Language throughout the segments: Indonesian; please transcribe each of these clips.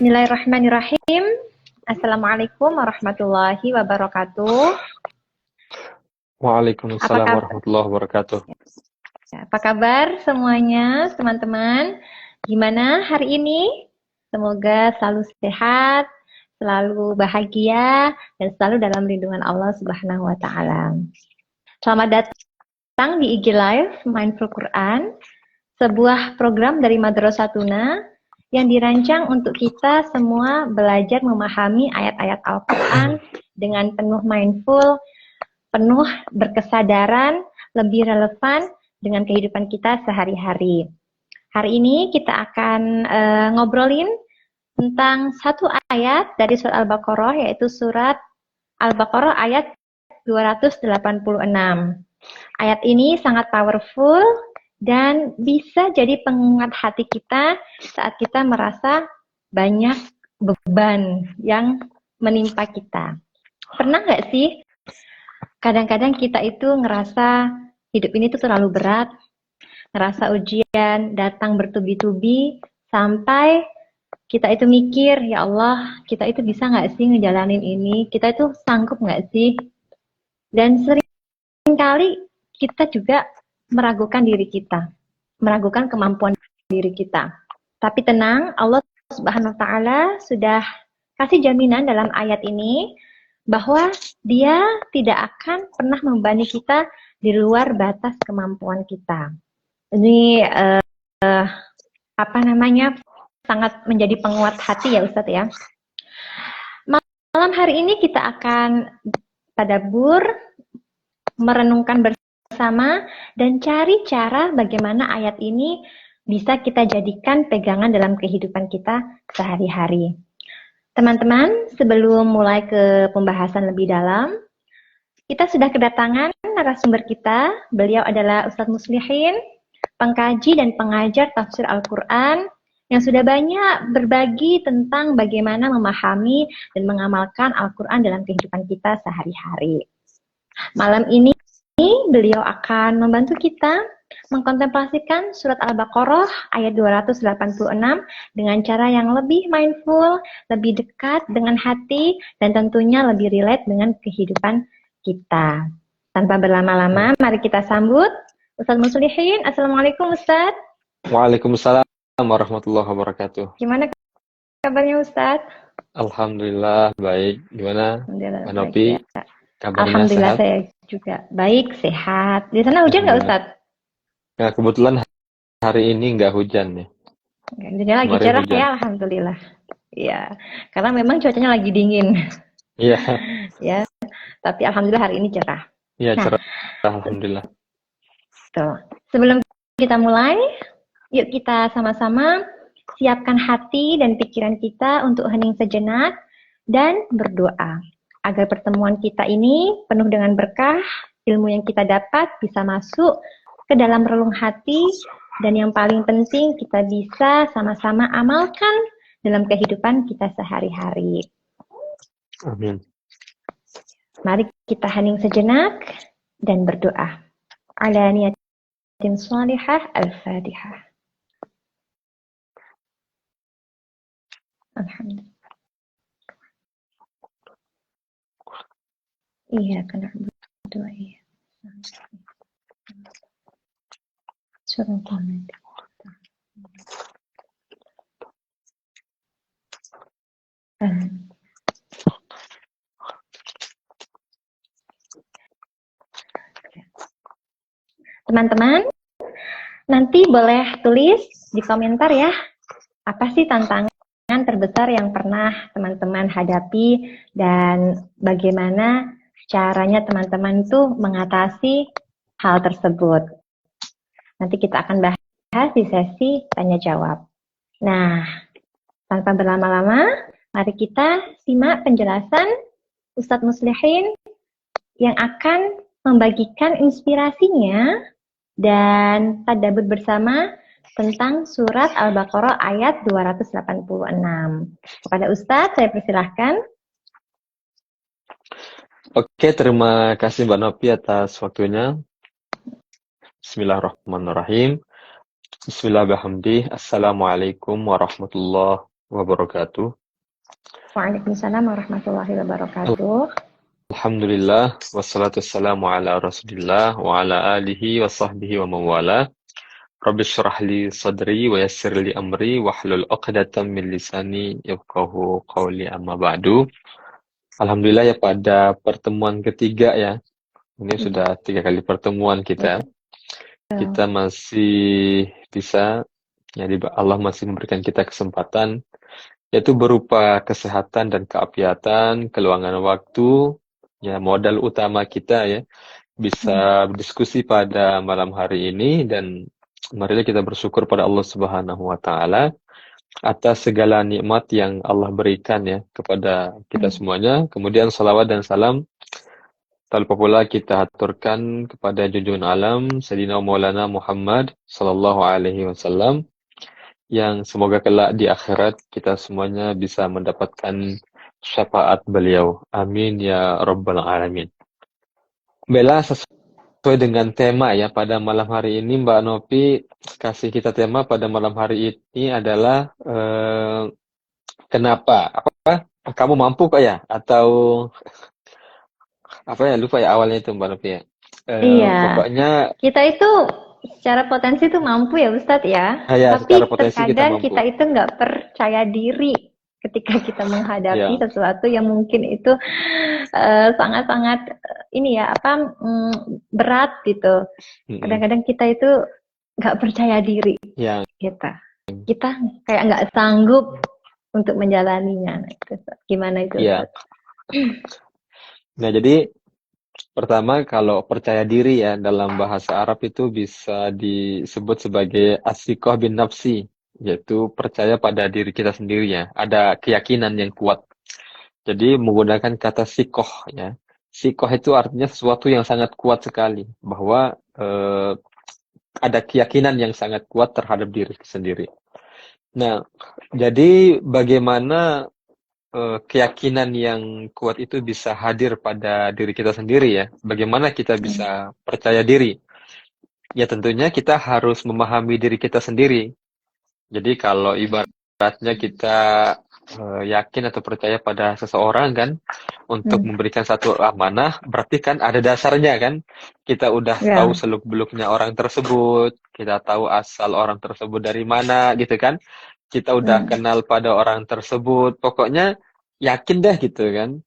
Bismillahirrahmanirrahim. Assalamualaikum warahmatullahi wabarakatuh. Waalaikumsalam warahmatullahi wabarakatuh. Apa kabar semuanya, teman-teman? Gimana hari ini? Semoga selalu sehat, selalu bahagia, dan selalu dalam lindungan Allah Subhanahu wa Ta'ala. Selamat datang di IG Live Mindful Quran, sebuah program dari Madrasah Tuna yang dirancang untuk kita semua belajar memahami ayat-ayat Al-Quran dengan penuh mindful, penuh berkesadaran, lebih relevan dengan kehidupan kita sehari-hari. Hari ini kita akan ngobrolin tentang satu ayat dari surat Al-Baqarah, yaitu surat Al-Baqarah ayat 286. Ayat ini sangat powerful dan bisa jadi pengingat hati kita saat kita merasa banyak beban yang menimpa kita. Pernah nggak sih kadang-kadang kita itu ngerasa hidup ini tuh terlalu berat, ngerasa ujian datang bertubi-tubi, sampai kita itu mikir, ya Allah, kita itu bisa nggak sih ngejalanin ini? Kita itu sanggup nggak sih? Dan seringkali kita juga meragukan diri kita, meragukan kemampuan diri kita. Tapi tenang, Allah Subhanahu wa Ta'ala sudah kasih jaminan dalam ayat ini bahwa Dia tidak akan pernah membebani kita di luar batas kemampuan kita. Ini sangat menjadi penguat hati ya Ustadz ya. Malam hari ini kita akan tadabbur, merenungkan bersama dan cari cara bagaimana ayat ini bisa kita jadikan pegangan dalam kehidupan kita sehari-hari. Teman-teman, sebelum mulai ke pembahasan lebih dalam, kita sudah kedatangan narasumber kita. Beliau adalah Ustadz Muslihin, pengkaji dan pengajar tafsir Al-Quran yang sudah banyak berbagi tentang bagaimana memahami dan mengamalkan Al-Quran dalam kehidupan kita sehari-hari. Malam ini beliau akan membantu kita mengkontemplasikan surat Al-Baqarah ayat 286 dengan cara yang lebih mindful, lebih dekat dengan hati, dan tentunya lebih relate dengan kehidupan kita. Tanpa berlama-lama, mari kita sambut Ustadz Muslihin. Assalamualaikum Ustadz. Waalaikumsalam warahmatullahi wabarakatuh. Gimana kabarnya Ustadz? Alhamdulillah baik. Gimana Mbak Nopi? Ya. Kabarnya Alhamdulillah sehat? Saya juga baik, sehat. Di sana hujan nggak Ustadz? Ya, kebetulan hari ini nggak hujan ya. Hujannya lagi cerah ya, alhamdulillah. Iya, karena memang cuacanya lagi dingin. Iya. Ya, tapi alhamdulillah hari ini cerah. Iya, cerah. Alhamdulillah. Tuh. Sebelum kita mulai, yuk kita sama-sama siapkan hati dan pikiran kita untuk hening sejenak dan berdoa agar pertemuan kita ini penuh dengan berkah, ilmu yang kita dapat bisa masuk ke dalam relung hati, dan yang paling penting kita bisa sama-sama amalkan dalam kehidupan kita sehari-hari. Amin. Mari kita hening sejenak dan berdoa. Ala niyatin shalihah, al-Fatihah. Alhamdulillah. Iyyaka na'budu wa iyyaka nasta'in. Teman-teman, nanti boleh tulis di komentar ya, apa sih tantangan terbesar yang pernah teman-teman hadapi dan bagaimana caranya teman-teman tuh mengatasi hal tersebut. Nanti kita akan bahas di sesi tanya jawab. Nah, tanpa berlama-lama, mari kita simak penjelasan Ustadz Muslihin yang akan membagikan inspirasinya dan tadabbur bersama tentang surat Al-Baqarah ayat 286. Kepada Ustadz, saya persilahkan. Oke, terima kasih Mbak Nopi atas waktunya. Bismillahirrahmanirrahim. Bismillahirrahmanirrahim. Assalamualaikum warahmatullahi wabarakatuh. Waalaikumsalam warahmatullahi wabarakatuh. Alhamdulillah, wassalatu wassalamu ala rasulillah wa ala alihi wa sahbihi wa mawala. Rabbi syrah li sadri wa yassir li amri wahlul 'uqdatam min lisani yafqahu qawli amma ba'du. Alhamdulillah ya pada pertemuan ketiga ya. Ini sudah 3 kali pertemuan kita. Kita masih bisa, ya Allah masih memberikan kita kesempatan, yaitu berupa kesehatan dan keafiatan, keluangan waktu, ya modal utama kita ya, bisa berdiskusi pada malam hari ini, dan marilah kita bersyukur pada Allah Subhanahu wa Ta'ala atas segala nikmat yang Allah berikan ya kepada kita semuanya. Kemudian salawat dan salam tak lupa pula kita haturkan kepada junjungan alam Sayyidina Maulana Muhammad sallallahu alaihi wasallam, yang semoga kelak di akhirat kita semuanya bisa mendapatkan syafaat beliau. Amin ya rabbal alamin. Bella, sesuai dengan tema ya pada malam hari ini, Mbak Nopi kasih kita tema pada malam hari ini adalah kenapa? Apa? Kamu mampu kok ya? Atau apa ya? Lupa ya awalnya itu Mbak Nopi ya. Iya. Pokoknya kita itu secara potensi itu mampu ya Ustadz ya. ya, Tapi potensi terkadang kita kita itu nggak percaya diri ketika kita menghadapi Ya. sesuatu yang mungkin itu sangat-sangat ini ya berat gitu. Kadang-kadang kita itu nggak percaya diri. Ya. Kita kayak nggak sanggup untuk menjalaninya. Gimana itu? Ya. Nah, jadi pertama, kalau percaya diri ya dalam bahasa Arab itu bisa disebut sebagai as-siqah bin nafsi, yaitu percaya pada diri kita sendiri ya. Ada keyakinan yang kuat. Jadi menggunakan kata siqah ya. Siqah itu artinya sesuatu yang sangat kuat sekali, bahwa ada keyakinan yang sangat kuat terhadap diri sendiri. Nah, jadi bagaimana keyakinan yang kuat itu bisa hadir pada diri kita sendiri ya? Bagaimana kita bisa percaya diri? Ya tentunya kita harus memahami diri kita sendiri. Jadi kalau ibaratnya kita yakin atau percaya pada seseorang kan, untuk memberikan satu amanah, berarti kan ada dasarnya kan? Kita udah tahu seluk-beluknya orang tersebut, kita tahu asal orang tersebut dari mana gitu kan? Kita udah kenal pada orang tersebut, pokoknya yakin deh gitu kan,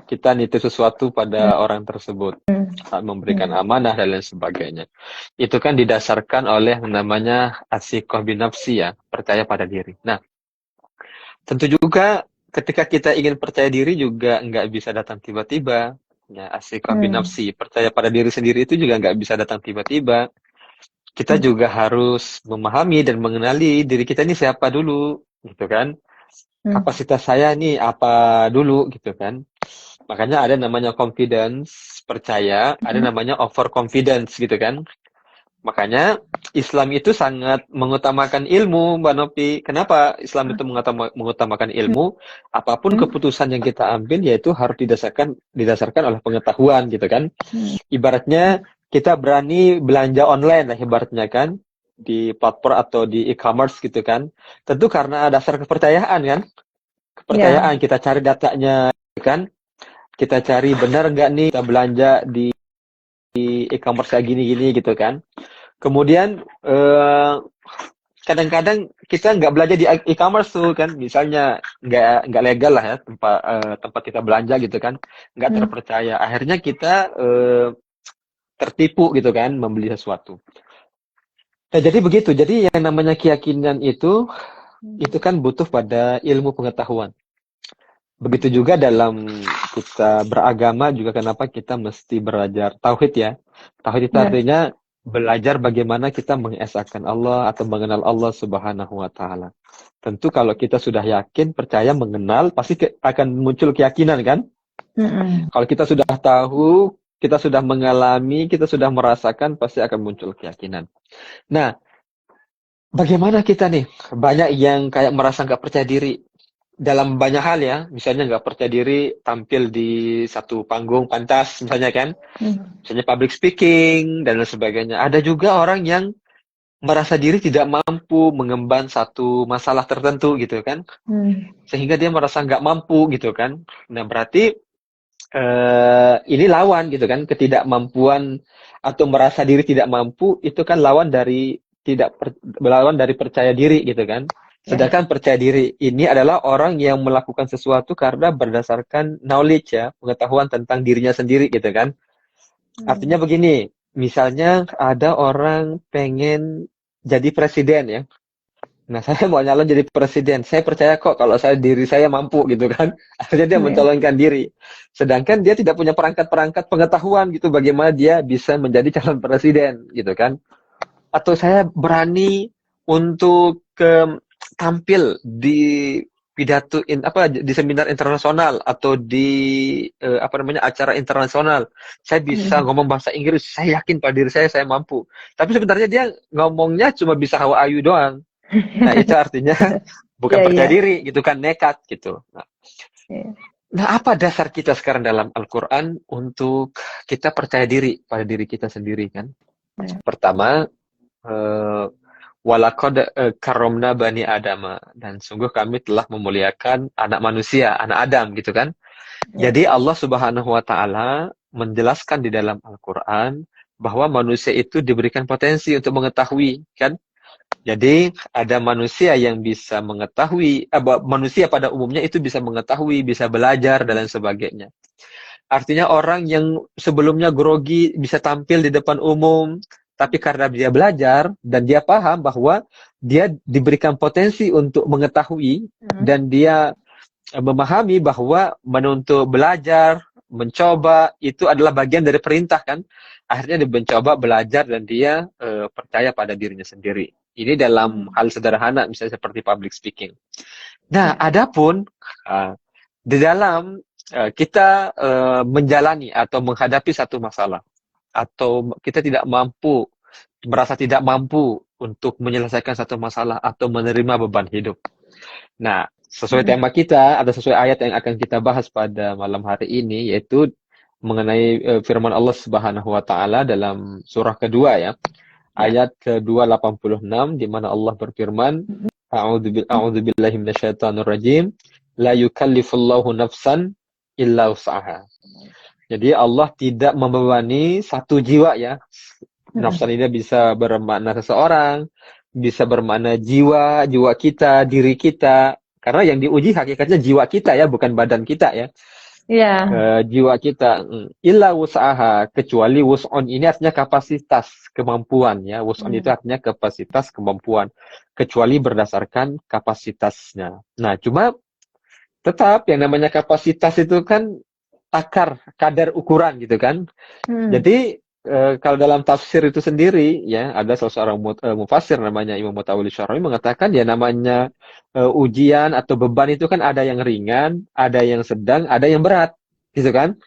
kita nitip sesuatu pada orang tersebut, saat memberikan amanah dan lain sebagainya. Itu kan didasarkan oleh namanya as-siqah bin nafsi ya, percaya pada diri. Nah, tentu juga ketika kita ingin percaya diri juga nggak bisa datang tiba-tiba. Ya, as-siqah bin nafsi, percaya pada diri sendiri itu juga nggak bisa datang tiba-tiba. Kita juga harus memahami dan mengenali diri kita ini siapa dulu, gitu kan? Kapasitas saya nih apa dulu, gitu kan? Makanya ada namanya confidence, percaya, ada namanya overconfidence, gitu kan? Makanya Islam itu sangat mengutamakan ilmu, Mbak Nopi. Kenapa Islam itu mengutamakan ilmu? Apapun keputusan yang kita ambil, yaitu harus didasarkan oleh pengetahuan, gitu kan? Ibaratnya kita berani belanja online lah ibaratnya kan, di platform atau di e-commerce gitu kan, tentu karena dasar kepercayaan kan, kepercayaan. Kita cari datanya kan, kita cari benar nggak nih kita belanja di e-commerce kayak gini-gini gitu kan. Kemudian kadang-kadang kita nggak belanja di e-commerce tuh kan, misalnya nggak legal lah ya tempat kita belanja gitu kan, nggak terpercaya, akhirnya kita tertipu gitu kan, membeli sesuatu. Nah, jadi begitu. Jadi yang namanya keyakinan itu kan butuh pada ilmu pengetahuan. Begitu juga dalam kita beragama juga, kenapa kita mesti belajar tauhid ya. Tauhid itu artinya belajar bagaimana kita mengesahkan Allah atau mengenal Allah Subhanahu wa Ta'ala. Tentu kalau kita sudah yakin, percaya, mengenal, pasti akan muncul keyakinan kan. Kalau kita sudah tahu, kita sudah mengalami, kita sudah merasakan, pasti akan muncul keyakinan. Nah, bagaimana kita nih? Banyak yang kayak merasa nggak percaya diri dalam banyak hal ya. Misalnya nggak percaya diri tampil di satu panggung pentas, misalnya kan. Misalnya public speaking, dan lain sebagainya. Ada juga orang yang merasa diri tidak mampu mengemban satu masalah tertentu gitu kan, sehingga dia merasa nggak mampu gitu kan. Nah berarti ini lawan gitu kan, ketidakmampuan atau merasa diri tidak mampu itu kan lawan dari lawan dari percaya diri gitu kan. Sedangkan percaya diri ini adalah orang yang melakukan sesuatu karena berdasarkan knowledge ya, pengetahuan tentang dirinya sendiri gitu kan. Artinya begini, misalnya ada orang pengen jadi presiden ya. Nah, saya mau nyalon jadi presiden. Saya percaya kok kalau diri saya mampu gitu kan. Akhirnya dia mencalonkan diri. Sedangkan dia tidak punya perangkat-perangkat pengetahuan gitu bagaimana dia bisa menjadi calon presiden gitu kan. Atau saya berani untuk tampil di di seminar internasional atau di acara internasional. Saya bisa ngomong bahasa Inggris. Saya yakin pada diri saya mampu. Tapi sebenarnya dia ngomongnya cuma bisa how are you doang. Nah, itu artinya bukan percaya diri gitu kan, nekat gitu. Nah, apa dasar kita sekarang dalam Al-Quran untuk kita percaya diri pada diri kita sendiri kan? Pertama, walaqad karramna bani Adama, dan sungguh kami telah memuliakan anak manusia, anak Adam gitu kan. Jadi Allah Subhanahu wa taala menjelaskan di dalam Al-Quran bahwa manusia itu diberikan potensi untuk mengetahui kan. Jadi ada manusia yang bisa mengetahui, manusia pada umumnya itu bisa mengetahui, bisa belajar dan lain sebagainya. Artinya orang yang sebelumnya grogi bisa tampil di depan umum, tapi karena dia belajar dan dia paham bahwa dia diberikan potensi untuk mengetahui dan dia memahami bahwa menuntut belajar, mencoba itu adalah bagian dari perintah kan. Akhirnya dia mencoba belajar dan dia percaya pada dirinya sendiri. Ini dalam hal sederhana misalnya seperti public speaking. Nah, adapun di dalam kita menjalani atau menghadapi satu masalah atau kita merasa tidak mampu untuk menyelesaikan satu masalah atau menerima beban hidup. Nah, sesuai tema kita, ada sesuai ayat yang akan kita bahas pada malam hari ini, yaitu mengenai firman Allah Subhanahu wa taala dalam surah kedua ya. Ayat ke-286 di mana Allah berfirman, A'udzu billahi minasyaitonir rajim, la yukallifullahu nafsan illa wus'aha. Jadi Allah tidak membebani satu jiwa ya. Nafsan ini bisa bermakna seseorang, bisa bermakna jiwa kita, diri kita. Karena yang diuji hakikatnya jiwa kita ya, bukan badan kita ya. Jiwa kita. Illa wus'aha, kecuali wus'on ini artinya kapasitas, kemampuan ya. Wus'on itu artinya kapasitas, kemampuan. Kecuali berdasarkan kapasitasnya. Nah, cuma tetap yang namanya kapasitas itu kan kadar ukuran gitu kan. Jadi kalau dalam tafsir itu sendiri ya, ada seorang mufassir namanya Imam Mutawalli Syarawi mengatakan ya namanya ujian atau beban itu kan ada yang ringan, ada yang sedang, ada yang berat gitu kan.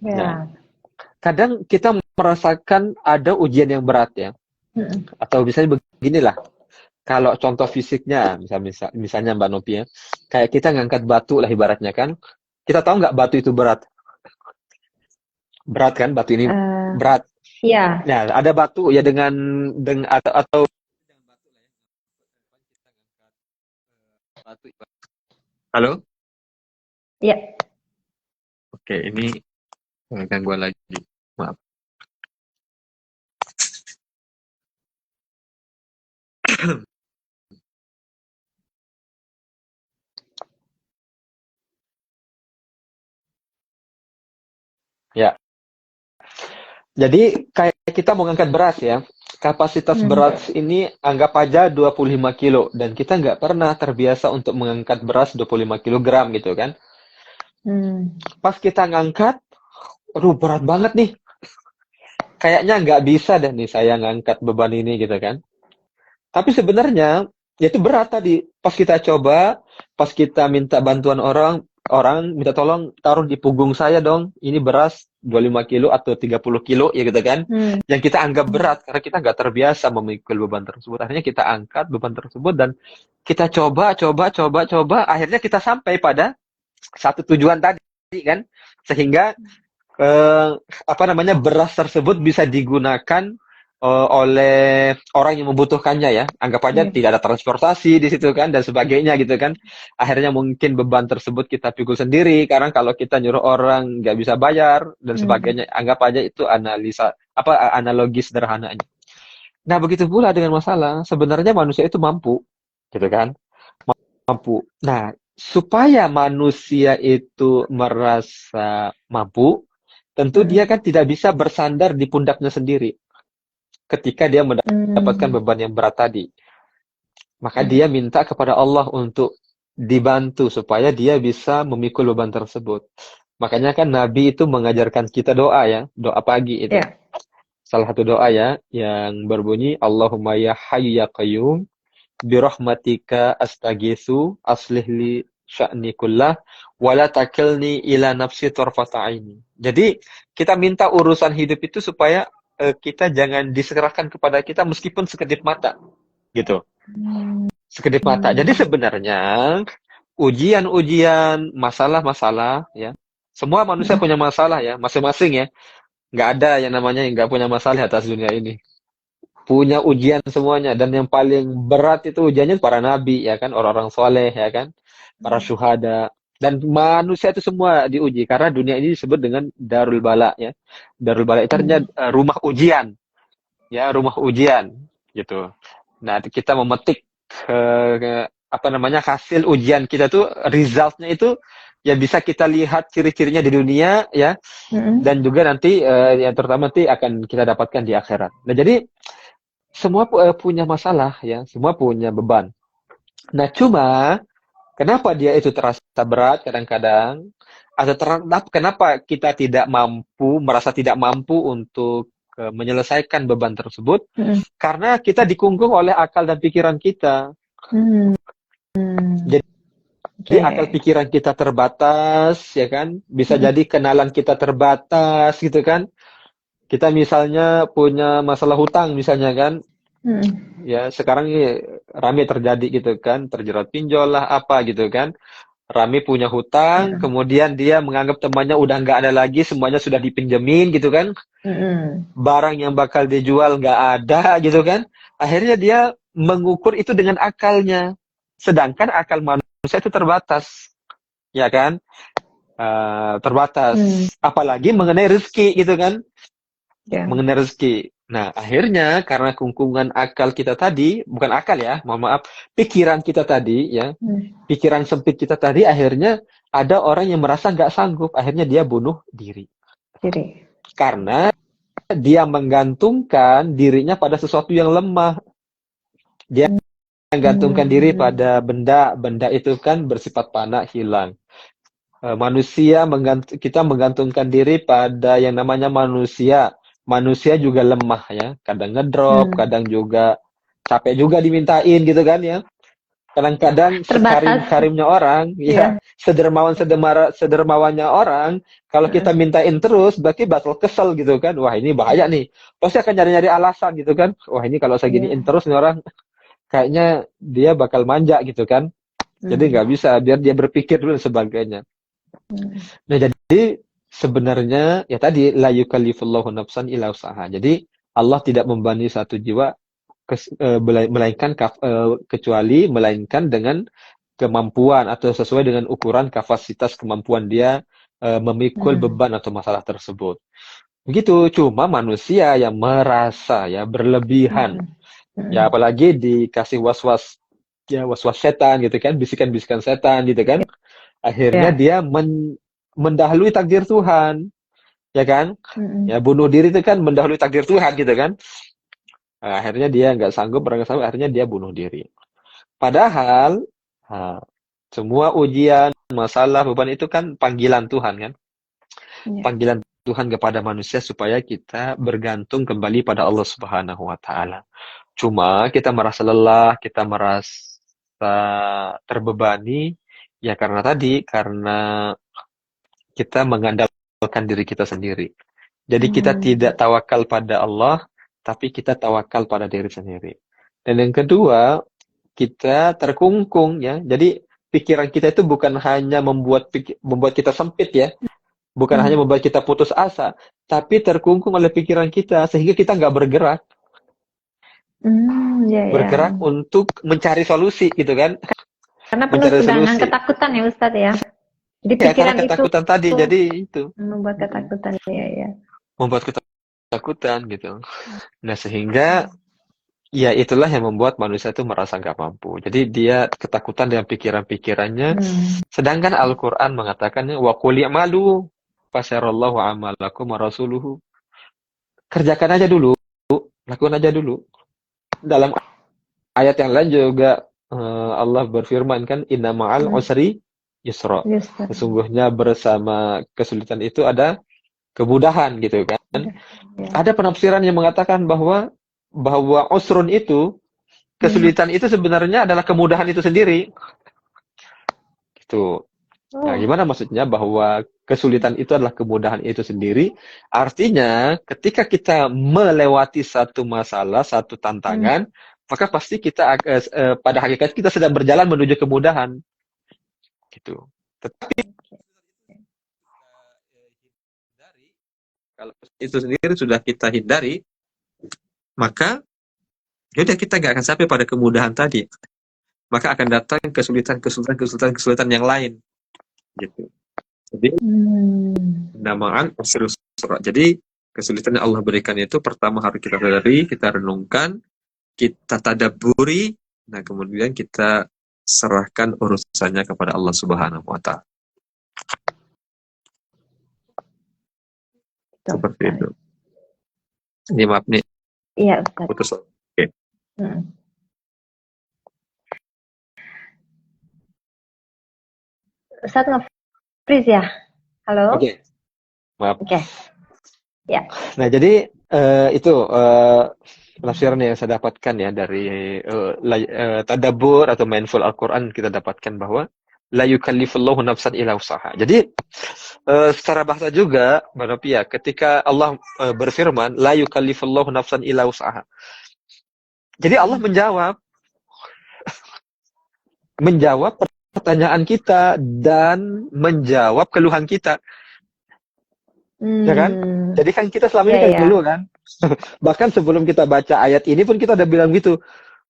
Nah, kadang kita merasakan ada ujian yang berat ya. Atau misalnya beginilah, kalau contoh fisiknya misalnya Mbak Nopi ya, kayak kita ngangkat batu lah ibaratnya kan. Kita tahu nggak batu itu berat? Berat kan, batu ini berat. Iya. Nah, ada batu ya dengan atau batu. Halo? Iya. Oke, ini gangguan lagi. Maaf. Ya. Jadi kayak kita mau ngangkat beras ya. Kapasitas beras ini anggap aja 25 kilo dan kita nggak pernah terbiasa untuk mengangkat beras 25 kilogram gitu kan. Pas kita ngangkat, aduh berat banget nih. Kayaknya nggak bisa deh nih saya ngangkat beban ini gitu kan. Tapi sebenarnya ya itu berat tadi. Pas kita coba, pas kita minta bantuan orang minta tolong taruh di punggung saya dong. Ini beras 25 kilo atau 30 kilo ya gitu kan. Yang kita anggap berat karena kita nggak terbiasa memikul beban tersebut. Akhirnya kita angkat beban tersebut dan kita coba. Akhirnya kita sampai pada satu tujuan tadi kan. Sehingga beras tersebut bisa digunakan oleh orang yang membutuhkannya ya. Anggap aja Iya. tidak ada transportasi di situ kan dan sebagainya gitu kan. Akhirnya mungkin beban tersebut kita pikul sendiri karena kalau kita nyuruh orang nggak bisa bayar dan Hmm. sebagainya. Anggap aja itu analogi sederhananya. Nah, begitu pula dengan masalah, sebenarnya manusia itu mampu, gitu kan? Mampu. Nah, supaya manusia itu merasa mampu, tentu dia Hmm. kan tidak bisa bersandar di pundaknya sendiri ketika dia mendapatkan Hmm. beban yang berat tadi. Maka Hmm. dia minta kepada Allah untuk dibantu supaya dia bisa memikul beban tersebut. Makanya kan Nabi itu mengajarkan kita doa ya, doa pagi itu. Ya. Salah satu doa ya yang berbunyi Allahumma ya hayyu ya qayyum birahmatika astagitsu aslih li sya'ni kullah wala takilni ila nafsi tarfata aini. Jadi kita minta urusan hidup itu supaya kita jangan diserahkan kepada kita meskipun sekedip mata gitu. Hmm. Sekedip mata. Jadi sebenarnya ujian-ujian, masalah-masalah ya. Semua manusia Hmm. punya masalah ya, masing-masing ya. Nggak ada yang namanya yang nggak punya masalah atas dunia ini. Punya ujian semuanya dan yang paling berat itu ujiannya para nabi ya kan, orang-orang soleh ya kan, para syuhada dan manusia itu semua diuji karena dunia ini disebut dengan darul bala ya. Darul bala itu artinya Hmm. rumah ujian ya, rumah ujian gitu. Nah, kita memetik apa namanya hasil ujian kita tuh resultnya itu ya bisa kita lihat ciri-cirinya di dunia ya Hmm. dan juga nanti yang terutama nanti akan kita dapatkan di akhirat. Nah, jadi semua punya masalah ya, semua punya beban. Nah, cuma kenapa dia itu terasa berat kadang-kadang atau kenapa kita tidak mampu, merasa tidak mampu untuk menyelesaikan beban tersebut? Hmm. Karena kita dikungkung oleh akal dan pikiran kita. Hmm. Hmm. Jadi akal Oke. pikiran kita terbatas, ya kan? Bisa Hmm. jadi kenalan kita terbatas, gitu kan? Kita misalnya punya masalah hutang, misalnya kan? Hmm. Ya, sekarang ini rame terjadi gitu kan, terjerat pinjol lah apa gitu kan. Rame punya hutang, Ya. kemudian dia menganggap temannya udah nggak ada lagi, semuanya sudah dipinjemin gitu kan. Hmm. Barang yang bakal dijual nggak ada gitu kan. Akhirnya dia mengukur itu dengan akalnya. Sedangkan akal manusia itu terbatas, ya kan? Hmm. Terbatas. Apalagi mengenai rezeki gitu kan. Ya. Mengenai rezeki. Nah, akhirnya karena kungkungan akal kita tadi, bukan akal ya, mohon maaf, pikiran kita tadi ya, Hmm. pikiran sempit kita tadi, akhirnya ada orang yang merasa nggak sanggup, akhirnya dia bunuh diri. Diri. Karena dia menggantungkan dirinya pada sesuatu yang lemah. Dia menggantungkan diri Hmm. pada benda, benda itu kan bersifat fana, hilang. Kita menggantungkan diri pada yang namanya manusia. Manusia juga lemah ya, kadang ngedrop, Hmm. kadang juga capek juga dimintain gitu kan ya. Kadang-kadang Terbatas. sekarim-karimnya orang, ya Ya. sedermawannya orang, kalau kita Hmm. mintain terus, berarti bakal kesel gitu kan. Wah ini bahaya nih. Pasti akan nyari-nyari alasan gitu kan. Wah ini kalau saya giniin Ya. terus nih orang, kayaknya dia bakal manja gitu kan. Jadi Hmm. nggak bisa, biar dia berpikir dulu dan sebagainya. Hmm. Nah, jadi sebenarnya ya tadi la yukallifullahu nafsan illa usaha. Jadi Allah tidak membebani satu jiwa kecuali melainkan dengan kemampuan atau sesuai dengan ukuran kapasitas kemampuan dia memikul Hmm. beban atau masalah tersebut. Begitu, cuma manusia yang merasa ya berlebihan. Hmm. Ya Hmm. apalagi dikasih was-was ya was-was setan gitu kan, bisikan-bisikan setan gitu kan. Akhirnya Ya. dia mendahului takdir Tuhan, ya kan? Hmm. Ya bunuh diri itu kan mendahului takdir Tuhan gitu kan. Nah, akhirnya dia nggak sanggup, nggak sanggup, akhirnya dia bunuh diri. Padahal nah, semua ujian, masalah, beban itu kan panggilan Tuhan kan? Ya. Panggilan Tuhan kepada manusia supaya kita bergantung kembali pada Allah Subhanahu wa taala. Cuma kita merasa lelah, kita merasa terbebani ya karena kita mengandalkan diri kita sendiri. Jadi kita Hmm. tidak tawakal pada Allah, tapi kita tawakal pada diri sendiri. Dan yang kedua, kita terkungkung ya. Jadi pikiran kita itu bukan hanya membuat kita sempit ya, bukan hanya Hmm. membuat kita putus asa, tapi terkungkung oleh pikiran kita sehingga kita nggak bergerak. Ya, ya. Bergerak untuk mencari solusi gitu kan, Karena penuh mencari dengan solusi. ketakutan ya Ustadz ya. Jadi Ya karena pikiran itu ketakutan tadi, jadi itu membuat ketakutan ya, ya. membuat ketakutan gitu. Nah sehingga ya itulah yang membuat manusia itu merasa nggak mampu. Jadi dia ketakutan dengan pikiran-pikirannya. Sedangkan Al-Quran mengatakannya wa qul i'malu fasyarallahu amalakum wa rasuluhu. Kerjakan aja dulu, lakukan aja dulu. Dalam ayat yang lain juga Allah berfirman kan inna ma'al usri yusra. Yusra. Sesungguhnya bersama kesulitan itu ada kemudahan gitu kan. Ya. Ada penafsiran yang mengatakan bahwa usrun itu kesulitan itu sebenarnya adalah kemudahan itu sendiri. Gitu. Nah, gimana maksudnya bahwa kesulitan itu adalah kemudahan itu sendiri? Artinya, ketika kita melewati satu masalah, satu tantangan, maka pasti kita pada hakikat kita sedang berjalan menuju kemudahan. Gitu. Tetapi kalau itu sendiri sudah kita hindari, maka yaudah kita nggak akan sampai pada kemudahan tadi. Maka akan datang kesulitan yang lain. Gitu. Jadi namaan usrus. Jadi kesulitan yang Allah berikan itu pertama harus kita sadari, kita renungkan, kita tadabburi, nah kemudian kita serahkan urusannya kepada Allah Subhanahu wa taala. Seperti itu. Ini maaf nih. Iya, Ustaz. Putus. Oke. Ustaz nge-freeze ya? Halo? Oke. Maaf. Oke. Ya. Nah, jadi itu penafsiran yang saya dapatkan ya dari tadabbur atau mindful Al-Quran, kita dapatkan bahwa la yukallifullahu nafsan illa usaha. Jadi secara bahasa juga Mbak Nopia, ketika Allah berfirman la yukallifullahu nafsan illa usaha. Jadi Allah menjawab pertanyaan kita dan menjawab keluhan kita. Ya kan? Jadi kan kita selama ini kan dulu kan. Bahkan sebelum kita baca ayat ini pun kita udah bilang gitu.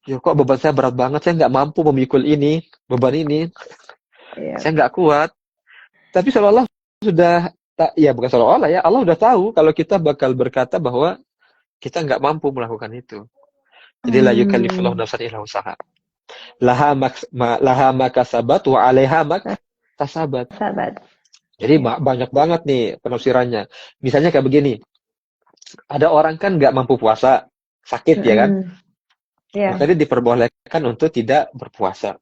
Ya kok beban saya berat banget, saya nggak mampu memikul beban ini. Saya nggak kuat. Tapi seolah-olah sudah, ya bukan seolah-olah ya, Allah udah tahu kalau kita bakal berkata bahwa kita nggak mampu melakukan itu. Jadi la yukallifullahu nafsan illa usaha. Laha makasabat wa 'alaiha maktasabat. Jadi banyak banget nih penafsirannya. Misalnya kayak begini. Ada orang kan nggak mampu puasa, sakit ya kan? Maka dia diperbolehkan untuk tidak berpuasa.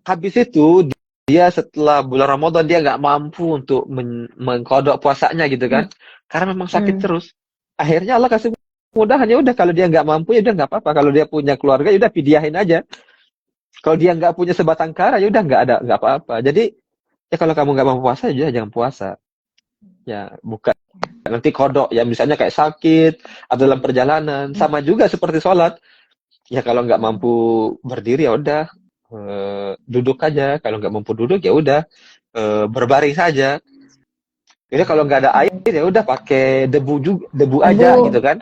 Habis itu dia setelah bulan Ramadan dia nggak mampu untuk mengkodok puasanya gitu kan? Karena memang sakit terus. Akhirnya Allah kasih mudahan, ya udah kalau dia nggak mampu ya udah nggak apa-apa. Kalau dia punya keluarga ya udah pidyahin aja. Kalau dia nggak punya sebatang kara ya udah nggak apa-apa. Jadi ya kalau kamu nggak mampu puasa ya jangan puasa. Ya bukan nanti kodok ya, misalnya kayak sakit atau dalam perjalanan. Sama juga seperti sholat. Ya kalau nggak mampu berdiri ya udah duduk aja. Kalau nggak mampu duduk ya udah berbaring saja. Jadi kalau nggak ada air ya udah pakai debu aja gitu kan.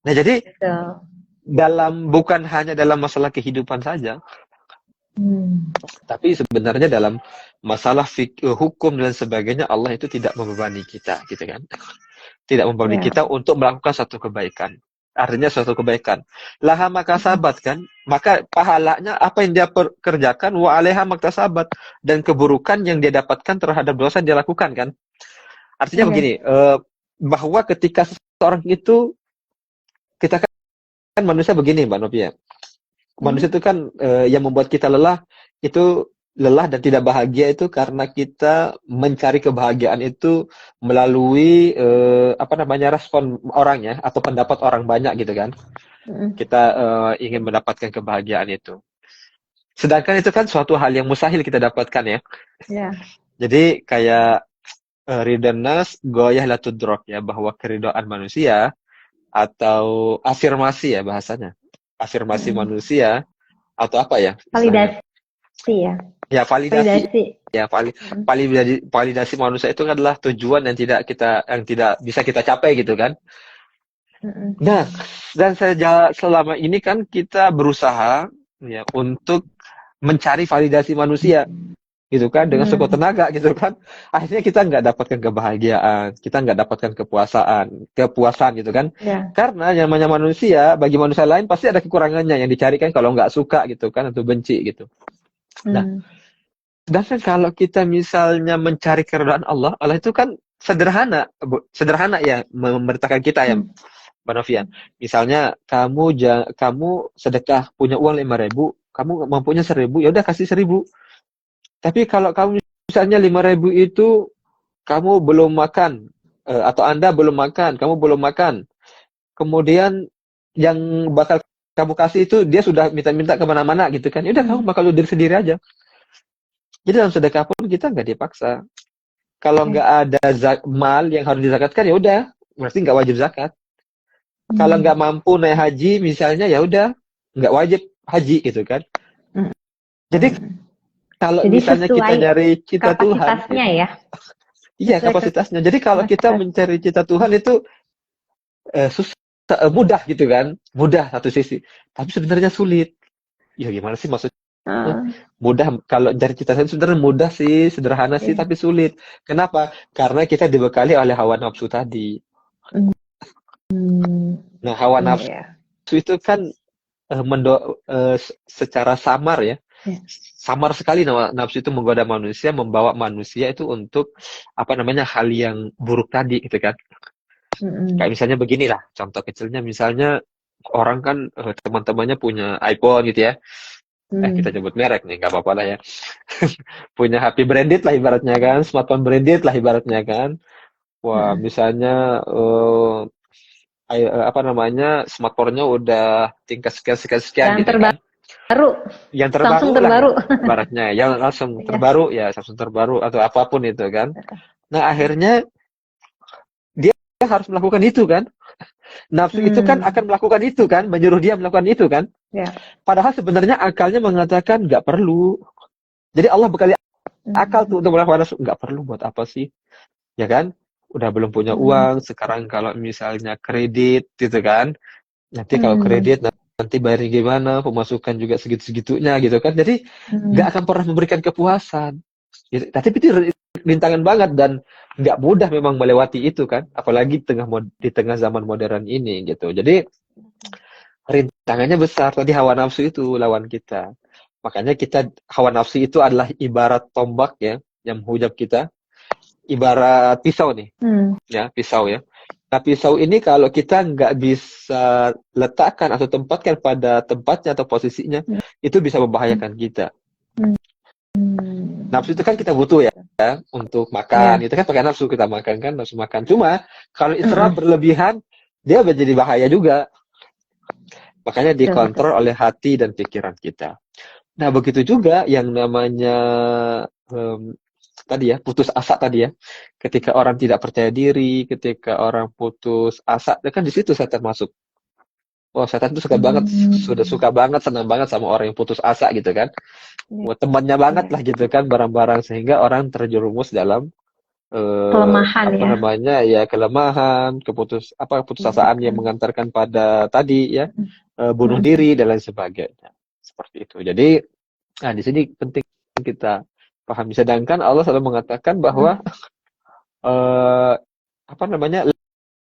Nah jadi bukan hanya dalam masalah kehidupan saja, tapi sebenarnya dalam masalah hukum dan sebagainya Allah itu tidak membebani kita, gitu kan? Tidak membebani kita untuk melakukan satu kebaikan. Artinya suatu kebaikan. Laha makasabat kan, maka pahalanya apa yang dia kerjakan, wa 'alaiha maktasabat, dan keburukan yang dia dapatkan terhadap dosa yang dia lakukan kan. Artinya begini, bahwa ketika seseorang itu, kita kan manusia begini Mbak Novia. Manusia itu kan yang membuat kita lelah dan tidak bahagia itu karena kita mencari kebahagiaan itu melalui respon orang ya, atau pendapat orang banyak gitu kan. Kita ingin mendapatkan kebahagiaan itu. Sedangkan itu kan suatu hal yang mustahil kita dapatkan ya. Jadi kayak ridhan nas goyah la tudrok ya, bahwa keridhaan manusia atau afirmasi ya bahasanya. Afirmasi manusia atau apa ya? Validasi ya. Ya, validasi. Ya, validasi manusia itu adalah tujuan yang tidak bisa kita capai gitu kan. Nah, dan selama ini kan kita berusaha ya untuk mencari validasi manusia gitu kan dengan sekuat tenaga gitu kan. Akhirnya kita nggak dapatkan kebahagiaan, kita nggak dapatkan kepuasan gitu kan. Ya. Karena yang namanya manusia, bagi manusia lain pasti ada kekurangannya yang dicarikan kalau nggak suka gitu kan atau benci gitu. Nah, sedangkan kalau kita misalnya mencari keridhaan Allah, Allah itu kan sederhana, sederhana ya memerintahkan kita ya, Mbak Novian. Misalnya kamu sedekah punya uang 5.000, kamu mampunya 1.000, ya udah kasih 1.000. Tapi kalau kamu misalnya 5.000 itu kamu belum makan, atau Anda belum makan, kamu belum makan, kemudian yang bakal kamu kasih itu dia sudah minta-minta kemana-mana gitu kan, ya udah kamu bakal diri sendiri aja. Jadi dalam sedekah pun kita nggak dipaksa. Kalau nggak ada mal yang harus dizakatkan, ya udah, berarti nggak wajib zakat. Kalau nggak mampu naik haji misalnya, ya udah, nggak wajib haji gitu kan. Jadi kalau misalnya kita nyari cita Tuhan, ya. Iya, kapasitasnya. Jadi kalau kita mencari cita Tuhan itu mudah gitu kan, mudah satu sisi. Tapi sebenarnya sulit. Ya gimana sih maksudnya? Mudah, kalau cari cita Tuhan sebenarnya mudah sih, sederhana sih, tapi sulit. Kenapa? Karena kita dibekali oleh hawa nafsu tadi. Nah, hawa nafsu itu kan secara samar ya. Samar sekali nafsu itu menggoda manusia, membawa manusia itu untuk hal yang buruk tadi gitu kan. Kayak misalnya beginilah, contoh kecilnya misalnya orang kan teman-temannya punya iPhone gitu ya. Kita sebut merek nih, nggak apa-apa lah ya. Punya HP branded lah ibaratnya kan, smartphone branded lah ibaratnya kan. Wah, misalnya smartphone-nya udah tingkat sekian gitu kan. Yang terbaru Samsung terbaru. Ibaratnya yang langsung terbaru ya, Samsung terbaru atau apapun itu kan. Nah, akhirnya dia harus melakukan itu kan. Nafsu itu kan akan melakukan itu kan, menyuruh dia melakukan itu kan. Padahal sebenarnya akalnya mengatakan nggak perlu. Jadi Allah bekali akal tuh untuk melakukan nafsu, nggak perlu, buat apa sih? Ya kan? Udah belum punya uang, sekarang kalau misalnya kredit gitu kan. Nanti kalau kredit nanti bayarnya gimana, pemasukan juga segitu-segitunya gitu kan. Jadi nggak akan pernah memberikan kepuasan. Gitu. Tapi itu rintangan banget dan nggak mudah memang melewati itu kan, apalagi di tengah zaman modern ini gitu. Jadi rintangannya besar. Tadi hawa nafsu itu lawan kita. Makanya hawa nafsu itu adalah ibarat tombak ya, yang menghujam kita. Ibarat pisau nih, ya pisau ya. Nah, pisau ini kalau kita nggak bisa letakkan atau tempatkan pada tempatnya atau posisinya, itu bisa membahayakan kita. Nafsu itu kan kita butuh ya untuk makan. Itu kan pakai nafsu kita makan kan, nafsu makan. Cuma kalau israf berlebihan, dia menjadi bahaya juga. Makanya dikontrol oleh hati dan pikiran kita. Nah, begitu juga yang namanya tadi ya, putus asa tadi ya. Ketika orang tidak percaya diri, ketika orang putus asa, kan di situ setan masuk. Oh, setan itu suka banget, senang banget sama orang yang putus asa gitu kan. Temannya banget lah gitu kan, barang-barang, sehingga orang terjerumus dalam kelemahan kelemahan, putusasaan yang mengantarkan pada tadi ya, bunuh diri dan lain sebagainya. Seperti itu. Jadi, nah di sini penting kita pahami. Sedangkan Allah selalu mengatakan bahwa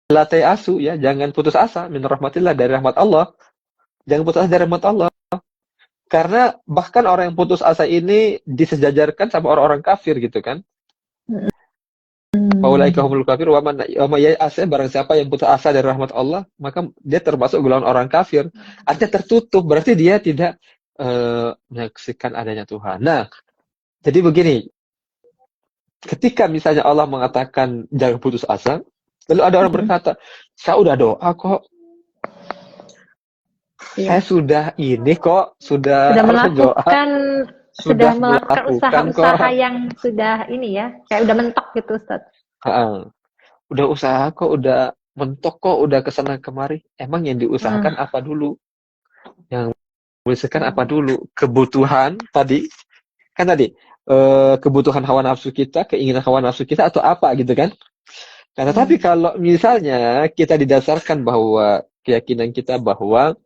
la ta'asu ya, jangan putus asa min rahmatillah, dari rahmat Allah. Jangan putus asa dari rahmat Allah. Karena bahkan orang yang putus asa ini disejajarkan sama orang-orang kafir gitu kan. Faulaika humul kafir wa man ya'asa, barang siapa yang putus asa dari rahmat Allah, maka dia termasuk golongan orang kafir. Artinya tertutup, berarti dia tidak menyaksikan adanya Tuhan. Nah, jadi begini, ketika misalnya Allah mengatakan jangan putus asa, lalu ada orang berkata, saya udah doa kok, saya sudah melakukan usaha-usaha yang sudah ini ya, kayak udah mentok gitu, Ustaz. Udah usaha kok, udah mentok kok, udah kesana kemari. Emang yang diusahakan apa dulu? Yang diusahakan apa dulu? Kebutuhan tadi, kebutuhan hawa nafsu kita, keinginan hawa nafsu kita, atau apa gitu kan? Nah, tetapi kalau misalnya kita didasarkan bahwa keyakinan kita bahwa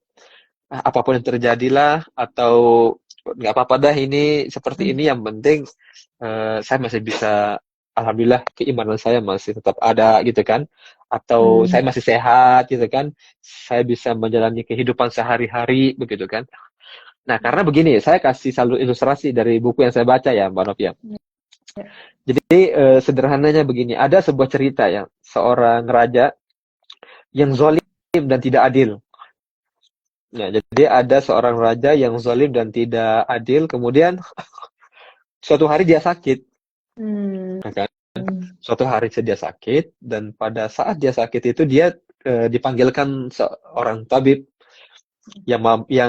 apapun yang terjadilah atau nggak apa-apa dah ini seperti ini, yang penting saya masih bisa, alhamdulillah keimanan saya masih tetap ada gitu kan, atau saya masih sehat gitu kan, saya bisa menjalani kehidupan sehari-hari begitu kan. Nah, karena begini, saya kasih selalu ilustrasi dari buku yang saya baca ya, Mbak Novia. Jadi sederhananya begini, ada sebuah cerita ya, seorang raja yang zalim dan tidak adil. Nah, jadi ada seorang raja yang zalim dan tidak adil, kemudian suatu hari dia sakit. Nah, kan? Suatu hari dia sakit, dan pada saat dia sakit itu dia dipanggilkan seorang tabib yang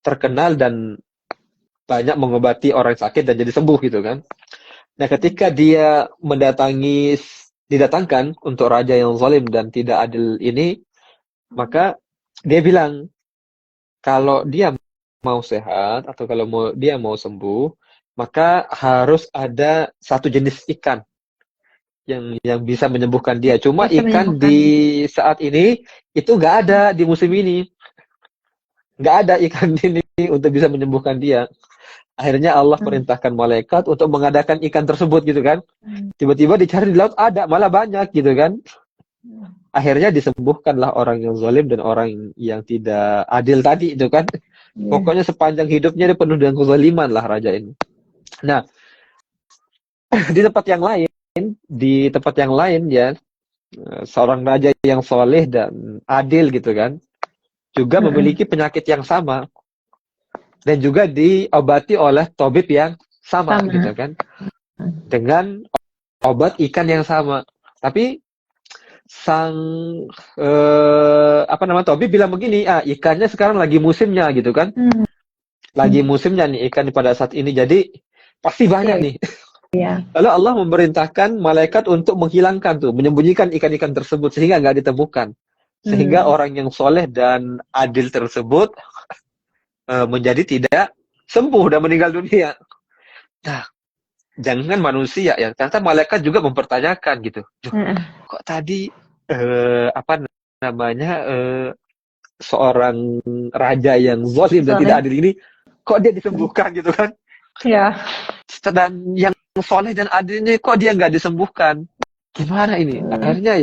terkenal dan banyak mengobati orang sakit dan jadi sembuh gitu kan. Nah, ketika dia didatangkan untuk raja yang zalim dan tidak adil ini, maka dia bilang kalau dia mau sehat atau kalau dia mau sembuh, maka harus ada satu jenis ikan yang bisa menyembuhkan dia. Cuma ikan di saat ini itu nggak ada di musim ini. Nggak ada ikan ini untuk bisa menyembuhkan dia. Akhirnya Allah perintahkan malaikat untuk mengadakan ikan tersebut gitu kan. Tiba-tiba dicari di laut ada, malah banyak gitu kan. Akhirnya disembuhkanlah orang yang zalim dan orang yang tidak adil tadi itu kan. Pokoknya sepanjang hidupnya dia penuh dengan kezaliman lah raja ini. Nah, di tempat yang lain ya, seorang raja yang soleh dan adil gitu kan, juga memiliki penyakit yang sama dan juga diobati oleh tabib yang sama gitu kan, dengan obat ikan yang sama. Tapi sang tabib bilang begini, ikannya sekarang lagi musimnya gitu kan, lagi musimnya nih ikan pada saat ini, jadi pasti banyak nih. Lalu Allah memerintahkan malaikat untuk menghilangkan menyembunyikan ikan-ikan tersebut sehingga nggak ditemukan, sehingga orang yang soleh dan adil tersebut menjadi tidak sembuh dan meninggal dunia. Nah, jangan manusia ya, ternyata malaikat juga mempertanyakan gitu. Kok tadi seorang raja yang zalim dan tidak adil ini kok dia disembuhkan gitu kan? Ya. Dan yang soleh dan adil ini kok dia nggak disembuhkan? Gimana ini? Akhirnya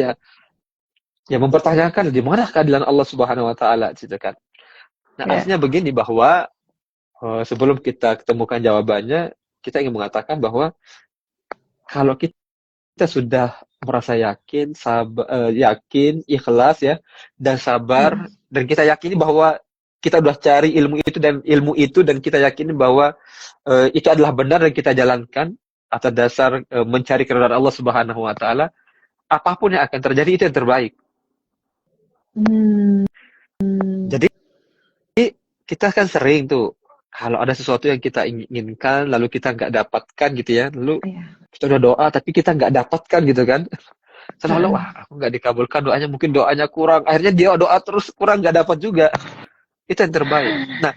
ya mempertanyakan di mana keadilan Allah Subhanahu Wa Taala gitu kan? Nah, artinya begini bahwa sebelum kita ketemukan jawabannya, kita ingin mengatakan bahwa kalau kita sudah merasa yakin, ikhlas ya, dan sabar, dan kita yakini bahwa kita sudah cari ilmu itu dan kita yakini bahwa itu adalah benar dan kita jalankan atas dasar mencari keridhaan Allah Subhanahu Wa Taala, apapun yang akan terjadi itu yang terbaik. Jadi kita kan sering kalau ada sesuatu yang kita inginkan lalu kita nggak dapatkan gitu ya, lalu kita udah doa tapi kita nggak dapatkan gitu kan, selalu aku nggak dikabulkan doanya, mungkin doanya kurang, akhirnya dia doa terus kurang, nggak dapat juga. Itu yang terbaik. Nah,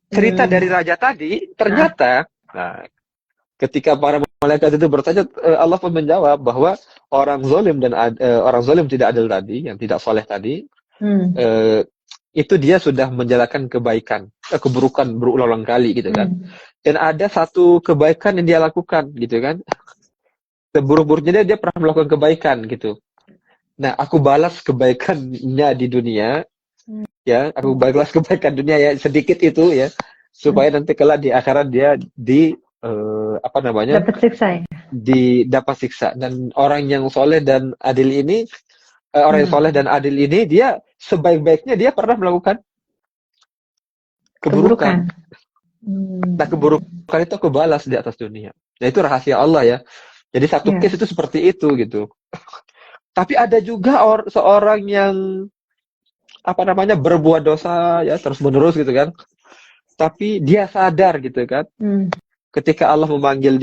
cerita dari raja tadi ternyata ketika para malaikat itu bertanya, Allah pun menjawab bahwa orang zalim tidak adil tadi, yang tidak soleh tadi, itu dia sudah menjalankan keburukan berulang-ulang kali gitu kan. Dan ada satu kebaikan yang dia lakukan gitu kan. Seburuk-buruknya dia pernah melakukan kebaikan gitu. Nah, aku balas kebaikannya di dunia, ya, aku balas kebaikan dunia ya sedikit itu ya, supaya nanti kelak di akhirat dia dapat siksa ya? Dapat siksa. Dan orang yang soleh dan adil ini, orang yang soleh dan adil ini, dia sebaik-baiknya dia pernah melakukan keburukan. Nah, keburukan itu aku balas di atas dunia. Nah, itu rahasia Allah ya. Jadi satu case itu seperti itu gitu. Tapi ada juga seorang yang berbuat dosa ya terus-menerus gitu kan. Tapi dia sadar gitu kan. Ketika Allah memanggil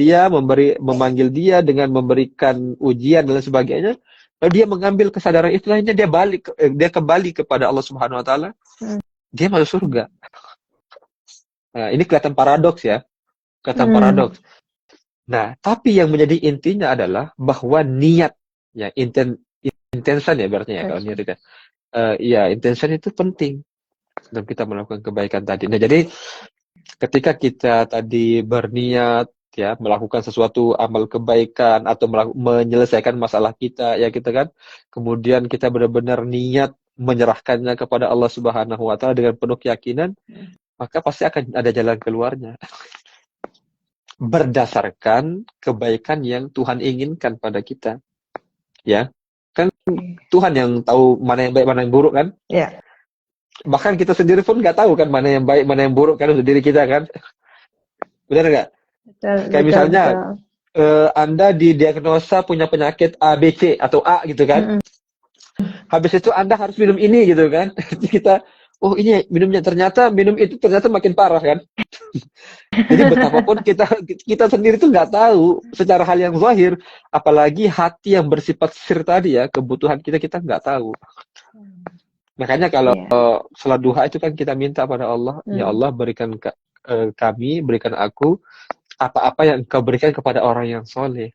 dia dengan memberikan ujian dan sebagainya, lalu dia mengambil kesadaran itu, lainnya dia kembali kepada Allah Subhanahu Wa Taala, dia masuk surga. Nah, ini kelihatan paradoks ya, paradoks. Nah, tapi yang menjadi intinya adalah bahwa niat Ya, intention ya berarti ya kalau Intention. niat ya. Iya, intention itu penting dalam kita melakukan kebaikan tadi. Nah, jadi ketika kita tadi berniat ya melakukan sesuatu amal kebaikan atau menyelesaikan masalah kita ya kita kan, kemudian kita benar-benar niat menyerahkannya kepada Allah Subhanahu wa taala dengan penuh keyakinan, maka pasti akan ada jalan keluarnya berdasarkan kebaikan yang Tuhan inginkan pada kita. Ya. Kan Tuhan yang tahu mana yang baik, mana yang buruk kan? Ya. Bahkan kita sendiri pun nggak tahu kan mana yang baik, mana yang buruk kan untuk diri kita kan? Benar nggak? Betul, Kayak betul, misalnya betul. Anda didiagnosa punya penyakit A, B, C atau A gitu kan? Habis itu Anda harus minum ini gitu kan? Kita, oh ini minumnya, ternyata minum itu ternyata makin parah kan? Jadi betapapun kita sendiri tuh nggak tahu secara hal yang zahir, apalagi hati yang bersifat sir tadi ya, kebutuhan kita nggak tahu. Makanya kalau salat duha itu kan kita minta pada Allah, ya Allah berikan kami, berikan aku apa-apa yang Engkau berikan kepada orang yang soleh.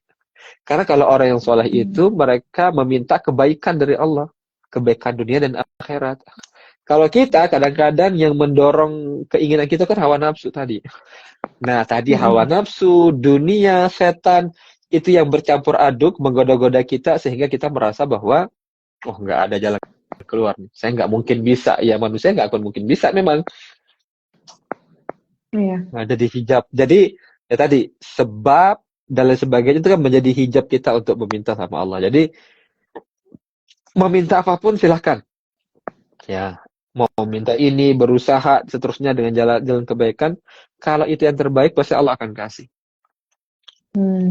Karena kalau orang yang soleh itu mereka meminta kebaikan dari Allah, kebaikan dunia dan akhirat. Kalau kita kadang-kadang yang mendorong keinginan kita kan hawa nafsu tadi. Nah, tadi hawa nafsu, dunia, setan, itu yang bercampur aduk, menggoda-goda kita, sehingga kita merasa bahwa, oh nggak ada jalan keluar. Saya nggak mungkin bisa. Ya, manusia nggak akan mungkin bisa memang. Iya. Nah, jadi hijab. Jadi, ya tadi, sebab dan lain sebagainya itu kan menjadi hijab kita untuk meminta sama Allah. Jadi, meminta apapun silahkan. Ya, mau minta ini, berusaha, seterusnya dengan jalan kebaikan. Kalau itu yang terbaik, pasti Allah akan kasih.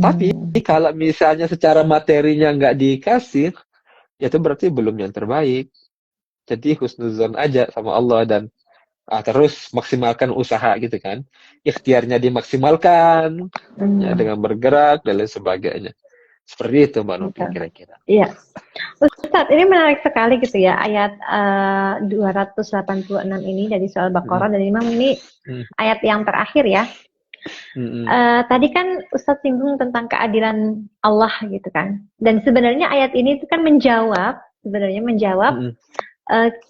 Tapi kalau misalnya secara materinya nggak dikasih, ya itu berarti belum yang terbaik. Jadi husnuzon aja sama Allah dan terus maksimalkan usaha gitu kan. Ikhtiarnya dimaksimalkan, ya, dengan bergerak dan lain sebagainya. Seperti itu Mbak Novi kira-kira. Iya. Ustadz, ini menarik sekali gitu ya, ayat 286 ini dari soal Baqarah, dan memang ini ayat yang terakhir ya. Tadi kan Ustadz singgung tentang keadilan Allah gitu kan, dan sebenarnya ayat ini itu kan menjawab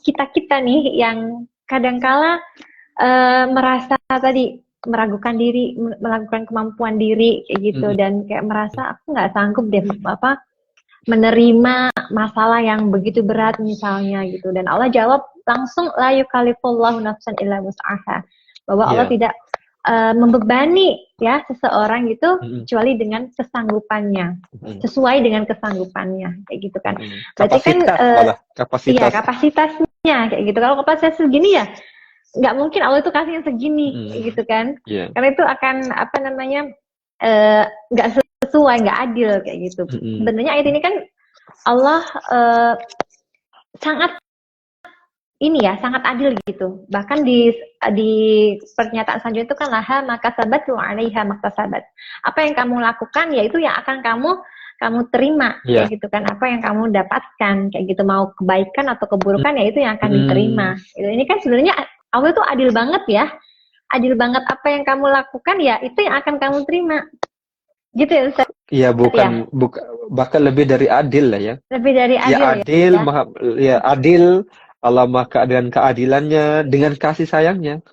kita nih yang kadangkala merasa tadi meragukan diri, melakukan kemampuan diri kayak gitu, dan kayak merasa aku nggak sanggup deh menerima masalah yang begitu berat misalnya gitu, dan Allah jawab langsung, la yukallifullahu nafsan illa wus'aha, bahwa Allah tidak membebani ya seseorang gitu kecuali dengan kesanggupannya, sesuai dengan kesanggupannya kayak gitu kan. Berarti kapasitas, kan kapasitasnya kayak gitu. Kalau kapasitas segini ya nggak mungkin Allah itu kasih yang segini kayak gitu kan. Karena itu akan nggak sesuai, nggak adil kayak gitu. Sebenarnya ayat ini kan Allah sangat sangat adil gitu. Bahkan di pernyataan selanjutnya itu kan laha makasabat wa 'alaiha maktasabat. Apa yang kamu lakukan ya itu yang akan kamu terima kayak gitu kan. Apa yang kamu dapatkan kayak gitu, mau kebaikan atau keburukan ya itu yang akan diterima. Ini kan sebenarnya Allah itu adil banget ya. Adil banget, apa yang kamu lakukan ya itu yang akan kamu terima. Gitu ya Ustaz? Iya, bukan bahkan lebih dari adil lah ya. Lebih dari adil ya. Adil, adil. Allah maka dengan keadilannya, dengan kasih sayangnya.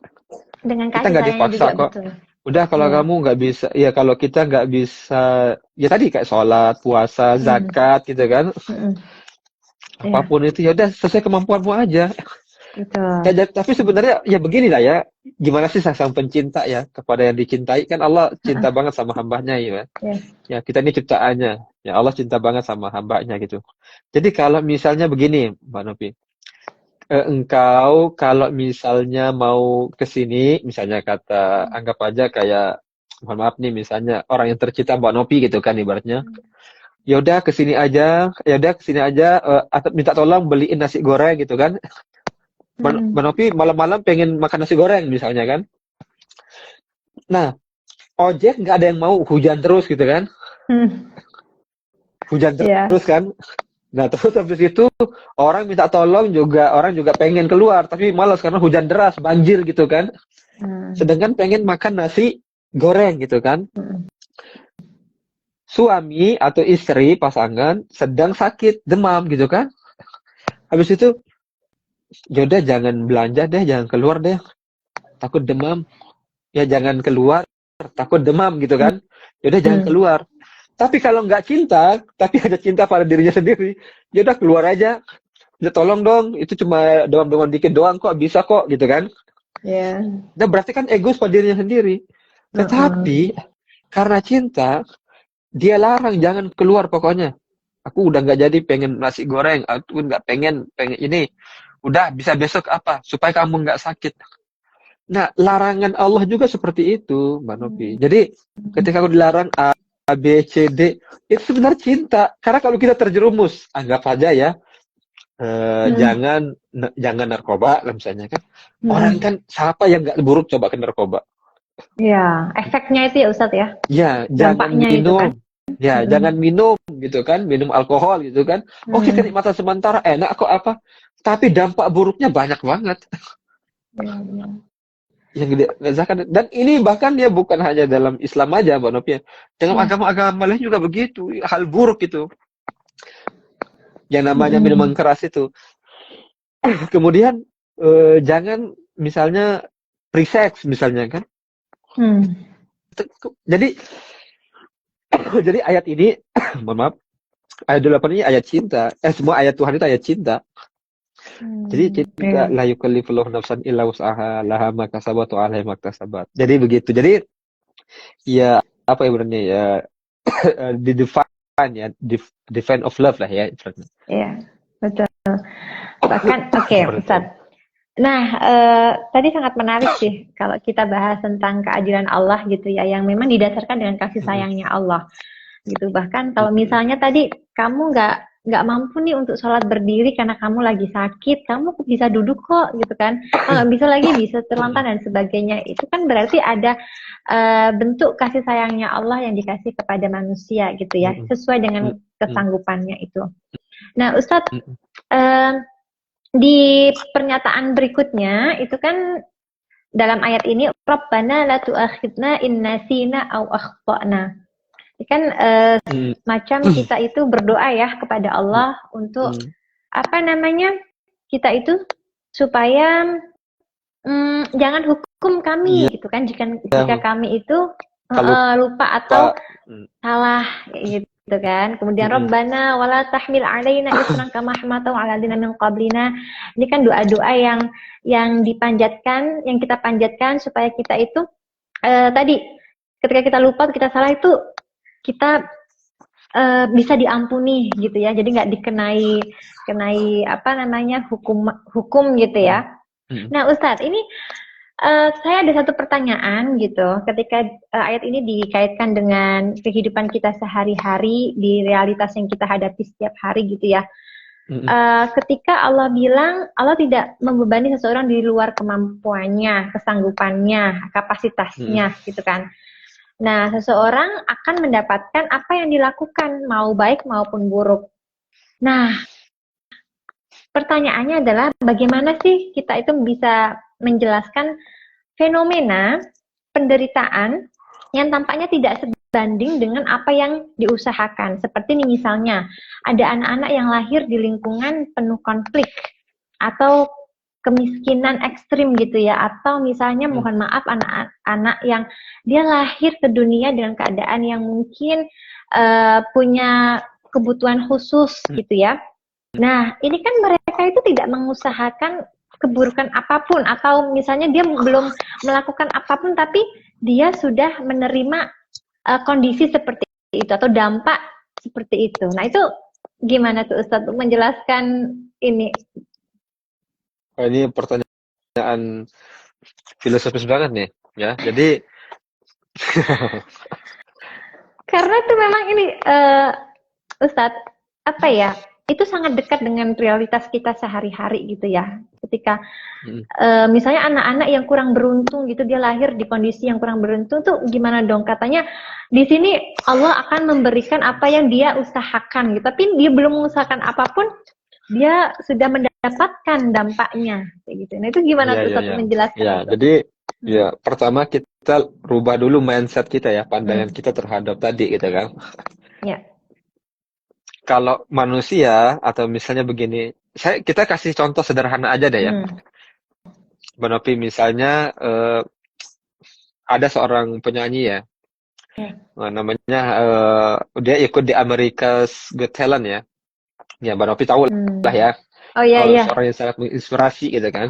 Dengan kasih kita nggak dipaksa juga, kok. Betul. Udah kalau kamu nggak bisa, ya kalau kita nggak bisa, ya tadi kayak sholat, puasa, zakat gitu kan. Apapun itu ya udah sesuai kemampuanmu aja. Betul. Ya, tapi sebenarnya ya beginilah ya, gimana sih sang pencinta ya kepada yang dicintai, kan Allah cinta banget sama hambanya ya. Ya kita ini ciptaannya, ya Allah cinta banget sama hambanya gitu. Jadi kalau misalnya begini Mbak Novi, engkau kalau misalnya mau ke sini, misalnya anggap aja kayak, mohon maaf nih, misalnya orang yang tercinta Mbak Novi gitu kan ibaratnya. Ya udah kesini aja, atau minta tolong beliin nasi goreng gitu kan. Mbak Novi malam-malam pengen makan nasi goreng misalnya kan. Nah, ojek nggak ada yang mau, hujan terus gitu kan. Hujan terus kan. Nah, terus habis itu orang minta tolong juga, orang juga pengen keluar tapi malas karena hujan deras, banjir gitu kan. Sedangkan pengen makan nasi goreng gitu kan. suami atau istri pasangan sedang sakit demam gitu kan, habis itu yaudah jangan belanja deh, jangan keluar deh, takut demam, ya jangan keluar, takut demam gitu kan, yaudah jangan Hmm. keluar. Tapi kalau nggak cinta, tapi ada cinta pada dirinya sendiri, yaudah keluar aja, ya tolong dong, itu cuma demam-demam dikit doang kok, bisa kok gitu kan. Ya. Nah berarti kan egois pada dirinya sendiri. Heeh. Tetapi karena cinta, dia larang jangan keluar pokoknya. Aku udah nggak jadi pengen nasi goreng, aku nggak pengen pengen ini. Udah bisa besok apa? Supaya kamu nggak sakit. Nah, larangan Allah juga seperti itu, Mbak Novi. Jadi ketika aku dilarang A, B, C, D, itu sebenarnya cinta. Karena kalau kita terjerumus, anggap aja ya, Hmm. jangan narkoba lah misalnya kan. Orang Hmm. kan siapa yang nggak buruk coba ke narkoba? Ya, efeknya itu ya Ustadz ya, Ya, jangan dampaknya itu kan. minum. Ya, Hmm. jangan minum gitu kan, minum alkohol gitu kan. Oke, Hmm. kenikmatan sementara enak kok apa. Tapi dampak buruknya banyak banget Ya, ya. yang dirasakan. Dan ini bahkan dia bukan hanya dalam Islam aja, Mbak Novi. Dalam Hmm. agama-agama lain juga begitu. Hal buruk itu. Yang namanya minuman Hmm. keras itu. Kemudian jangan misalnya free sex misalnya kan. Hmm. Jadi jadi ayat ini mohon maaf, ayat 8 ini ayat cinta. Semua ayat Tuhan itu ayat cinta. Jadi cinta Ya. la yukallifullahu nafsan illa wus'aha laha ma kasabat wa 'alaiha ma iktasabat. Jadi begitu. Jadi ya apa ya benernya ya di define ya define of love lah ya ibaratnya. Ya, betul. Bahkan, oke, Seperti itu. Ustadz. Nah, tadi sangat menarik sih kalau kita bahas tentang keadilan Allah gitu ya, yang memang didasarkan dengan kasih Mm-mm. sayangnya Allah gitu. Bahkan kalau Mm-mm. misalnya tadi kamu nggak mampu nih untuk sholat berdiri karena kamu lagi sakit, kamu bisa duduk kok gitu kan. Kalau nggak bisa lagi bisa terlantar Mm-mm. dan sebagainya. Itu kan berarti ada bentuk kasih sayangnya Allah yang dikasih kepada manusia gitu ya, Mm-mm. sesuai dengan Mm-mm. kesanggupannya itu. Nah, Ustadz, Mm-mm. eh, di pernyataan berikutnya itu kan dalam ayat ini Rabbana la tu'akhidna in nasina au akhtana. Ini kan macam kita itu berdoa ya kepada Allah untuk Mm-mm. apa namanya? Kita itu supaya jangan hukum Iya, kami gitu kan jika jika kami itu kalau lupa atau Pak. salah gitu kan. Kemudian Mm-mm. Rabbana wala tahmil alaina isran kama hamaltahu ala alladziina min qablina. Ini kan doa-doa yang dipanjatkan, yang kita panjatkan supaya kita itu tadi ketika kita lupa, kita salah itu kita bisa diampuni gitu ya. Jadi nggak kenai apa namanya hukum gitu ya. Mm-mm. Nah, Ustadz, ini saya ada satu pertanyaan gitu. Ketika ayat ini dikaitkan dengan kehidupan kita sehari-hari di realitas yang kita hadapi setiap hari gitu ya. Mm-mm. Ketika Allah bilang Allah tidak membebani seseorang di luar kemampuannya, kesanggupannya, Mm-mm. kapasitasnya gitu kan. Nah, seseorang akan mendapatkan apa yang dilakukan, mau baik maupun buruk. Nah, pertanyaannya adalah bagaimana sih kita itu bisa menjelaskan fenomena penderitaan yang tampaknya tidak sebanding dengan apa yang diusahakan. Seperti ini misalnya, ada anak-anak yang lahir di lingkungan penuh konflik atau kemiskinan ekstrim gitu ya, atau misalnya Mm-mm. mohon maaf anak-anak yang dia lahir ke dunia dengan keadaan yang mungkin punya kebutuhan khusus gitu ya. Nah, ini kan mereka itu tidak mengusahakan keburukan apapun atau misalnya dia belum melakukan apapun tapi dia sudah menerima kondisi seperti itu atau dampak seperti itu. Nah, itu gimana tuh Ustadz untuk menjelaskan ini? Ini pertanyaan filosofis banget nih, ya. Jadi, Karena itu memang ini Ustadz, apa ya? Itu sangat dekat dengan realitas kita sehari-hari gitu ya. Ketika mm, misalnya anak-anak yang kurang beruntung gitu, dia lahir di kondisi yang kurang beruntung tuh gimana dong? Katanya di sini Allah akan memberikan apa yang dia usahakan gitu. Tapi dia belum mengusahakan apapun, dia sudah mendapatkan dampaknya kayak gitu. Nah, itu gimana ya, tuh ya, Ustadz ya, menjelaskan ya. itu? Jadi, ya pertama kita rubah dulu mindset kita ya, Hmm. pandangan kita terhadap tadi gitu kan. Ya. Kalau manusia atau misalnya begini, kita kasih contoh sederhana aja deh ya. Hmm. Mbak Novi misalnya ada seorang penyanyi ya, Ya. namanya dia ikut di America's Got Talent ya. Ya Mbak Novi tahu lah Hmm. ya, Oh iya, iya. seorang yang sangat menginspirasi gitu kan.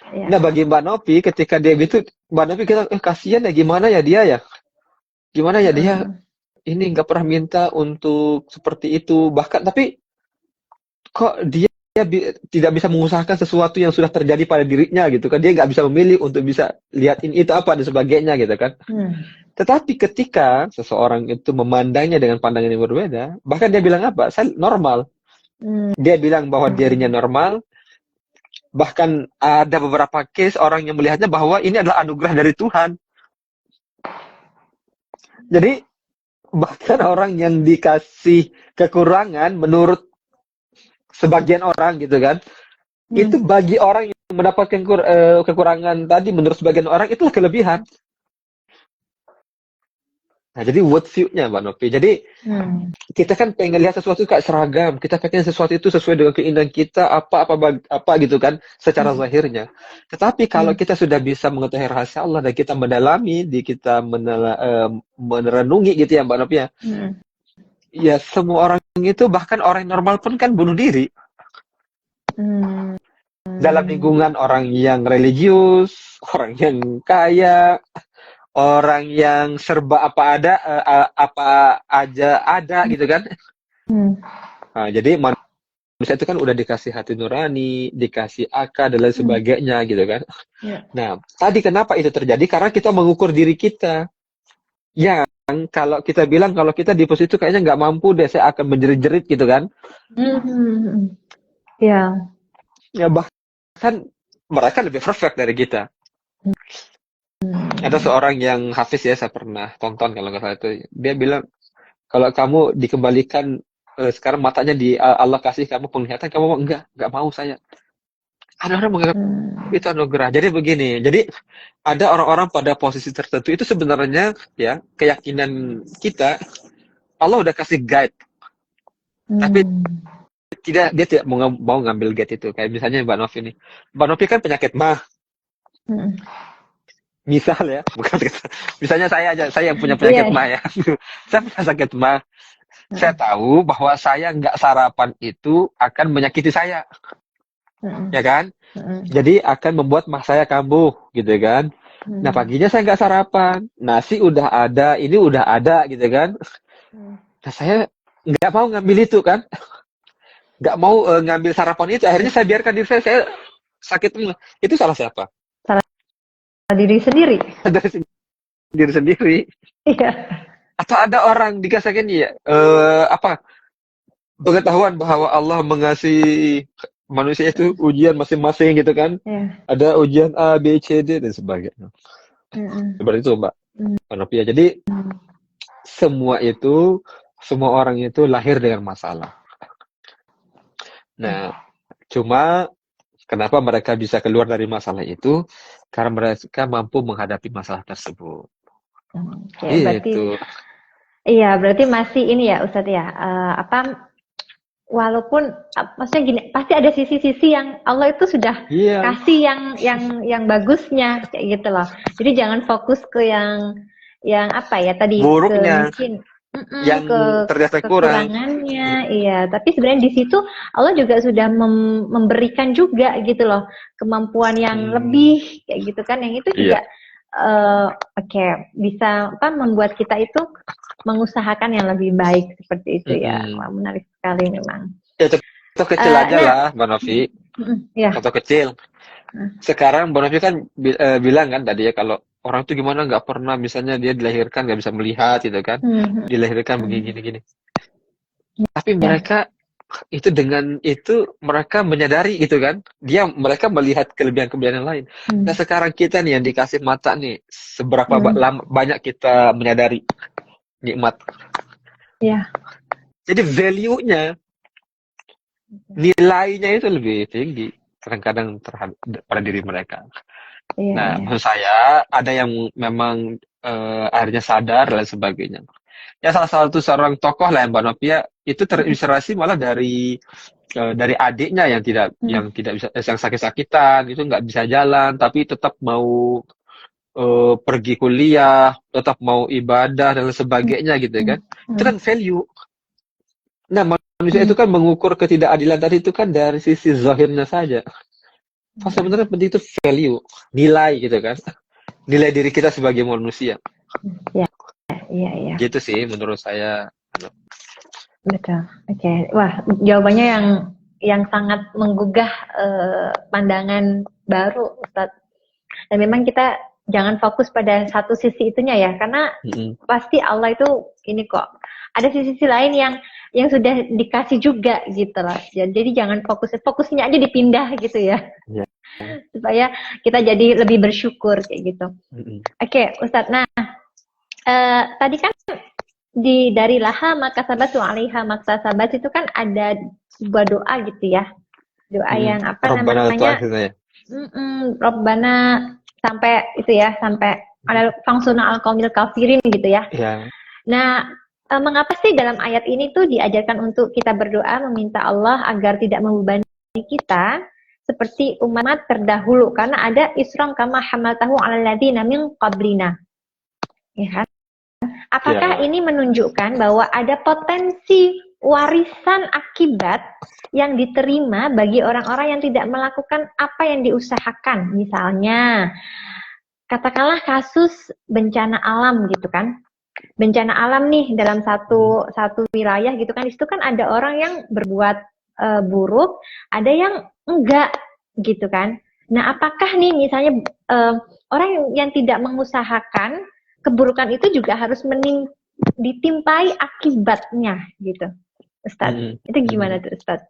Nah Ya. bagi Mbak Novi ketika dia gitu, Mbak Novi kita kasihan ya gimana ya dia ya, gimana ya dia Hmm. ini nggak pernah minta untuk seperti itu, bahkan tapi kok dia tidak bisa mengusahakan sesuatu yang sudah terjadi pada dirinya gitu kan, dia nggak bisa memilih untuk bisa lihat ini itu apa dan sebagainya gitu kan. Hmm. Tetapi ketika seseorang itu memandangnya dengan pandangan yang berbeda, bahkan dia bilang apa, saya normal, Hmm. dia bilang bahwa dirinya normal, bahkan ada beberapa case orang yang melihatnya bahwa ini adalah anugerah dari Tuhan. Jadi bahkan orang yang dikasih kekurangan menurut sebagian orang gitu kan, Hmm. itu bagi orang yang mendapatkan kekurangan tadi menurut sebagian orang itulah kelebihan. Nah, jadi what view-nya Mbak Novi. Jadi Hmm. kita kan pengen lihat sesuatu kayak seragam, kita pengen sesuatu itu sesuai dengan keinginan kita, apa gitu kan, secara Hmm. zahirnya. Tetapi kalau Hmm. kita sudah bisa mengetahui rahasia Allah dan kita mendalami, kita merenungi gitu ya Mbak Novi ya, Hmm. ya semua orang itu bahkan orang yang normal pun kan bunuh diri. Hmm. Dalam lingkungan orang yang religius, orang yang kaya, orang yang serba apa aja ada gitu kan. Hmm. Nah, jadi manusia itu kan udah dikasih hati nurani, dikasih akal dan lain Hmm. sebagainya gitu kan. Ya. Nah, tadi kenapa itu terjadi? Karena kita mengukur diri kita. Yang kalau kita bilang kalau kita di posisi itu kayaknya nggak mampu deh, saya akan menjerit-jerit gitu kan. Hmm. Ya. Ya bahkan mereka lebih perfect dari kita. Ada Hmm. seorang yang hafiz ya, saya pernah tonton kalau nggak salah itu. Dia bilang kalau kamu dikembalikan sekarang matanya Allah kasih kamu penglihatan, kamu mau enggak mau saya. Ada orang menganggap Hmm. itu anugerah. Jadi begini, jadi ada orang-orang pada posisi tertentu itu sebenarnya ya keyakinan kita Allah udah kasih guide, tapi Hmm. dia tidak mau ngambil guide itu. Kayak misalnya Mbak Novi ini, Mbak Novi kan penyakit mah, Hmm. misal ya, bukan misalnya saya yang punya Iya. penyakit mah ya, saya punya sakit mah, saya Hmm. tahu bahwa saya nggak sarapan itu akan menyakiti saya, Hmm. ya kan? Hmm. Jadi akan membuat mah saya kambuh, gitu kan? Nah Hmm. paginya saya nggak sarapan, nasi udah ada, ini udah ada, gitu kan? Hmm. Nah saya nggak mau ngambil itu kan, nggak mau ngambil sarapan itu, akhirnya saya biarkan diri saya sakit mah. Itu salah siapa? Salah diri sendiri. Dari diri sendiri. Iya. Atau ada orang dikasihkan ya apa pengetahuan bahwa Allah mengasihi manusia itu ujian masing-masing gitu kan? Iya. Ada ujian A, B, C, D dan sebagainya. Hmm. Seperti itu Mbak Hmm. Novia. Jadi semua itu, semua orang itu lahir dengan masalah. Nah, cuma kenapa mereka bisa keluar dari masalah itu? Karena mereka mampu menghadapi masalah tersebut. Oke, berarti Itu. iya, berarti masih ini ya Ustadz ya, apa walaupun maksudnya gini, pasti ada sisi-sisi yang Allah itu sudah Iya, kasih yang bagusnya kayak gitu loh. Jadi jangan fokus ke yang apa ya tadi ke buruknya mungkin yang ke ternyata kurang. kekurangannya, iya. Tapi sebenarnya di situ Allah juga sudah memberikan juga gitu loh kemampuan yang Hmm, lebih kayak gitu kan. Yang itu iya. juga oke, bisa apa membuat kita itu mengusahakan yang lebih baik seperti itu ya. Mm-mm. Wah, menarik sekali memang. Ya, contoh kecil aja Nah, lah, Mbak Novi. ya, Contoh kecil. Sekarang Mbak Novi kan bilang kan tadi ya kalau orang itu gimana nggak pernah misalnya dia dilahirkan nggak bisa melihat gitu kan, dilahirkan begini-gini. Tapi ya, mereka itu dengan itu mereka menyadari gitu kan, mereka melihat kelebihan-kelebihan yang lain. Nah sekarang kita nih yang dikasih mata nih, seberapa banyak kita menyadari nikmat. ya, Jadi value-nya, nilainya itu lebih tinggi kadang-kadang terhadap pada diri mereka. iya, Nah, iya. maksud saya ada yang memang akhirnya sadar dan sebagainya. Ya salah satu seorang tokoh lah yang Mbak Novia itu terinspirasi malah dari adiknya yang tidak bisa yang sakit-sakitan itu nggak bisa jalan tapi tetap mau pergi kuliah, tetap mau ibadah dan sebagainya gitu kan. Itu kan value. Nah, manusia itu kan mengukur ketidakadilan tadi itu kan dari sisi zahirnya saja. Sebenarnya penting itu value, nilai gitu kan. Nilai diri kita sebagai manusia. Ya, iya. Gitu sih menurut saya. Betul. Oke. Wah, jawabannya yang sangat menggugah pandangan baru, Ustaz. Dan memang kita jangan fokus pada satu sisi itunya ya, karena pasti Allah itu ini kok. Ada sisi lain yang sudah dikasih juga gitu lah. Jadi jangan fokusnya aja dipindah gitu ya. Ya. Supaya kita jadi lebih bersyukur kayak gitu. Oke, Ustadz. Nah, tadi kan dari laha maka sabat wa alaiha maka sabat itu kan ada sebuah doa gitu ya. Doa yang apa Rabbana namanya? Rabbana sampai itu ya, sampai ada fangsuna al-qaumil kafirin gitu ya. Ya. Nah, mengapa sih dalam ayat ini tuh diajarkan untuk kita berdoa meminta Allah agar tidak membebani kita seperti umat terdahulu, karena ada isram kama hamaltahu 'alal ladzina min qablina. Ya kan? Apakah ini menunjukkan bahwa ada potensi warisan akibat yang diterima bagi orang-orang yang tidak melakukan apa yang diusahakan? Misalnya, katakanlah kasus bencana alam gitu kan. Bencana alam nih dalam satu wilayah gitu kan. Itu kan ada orang yang berbuat buruk, ada yang enggak gitu kan. Nah, apakah nih misalnya orang yang tidak mengusahakan keburukan itu juga harus ditimpai akibatnya gitu, Ustadz. Itu gimana tuh, Ustadz?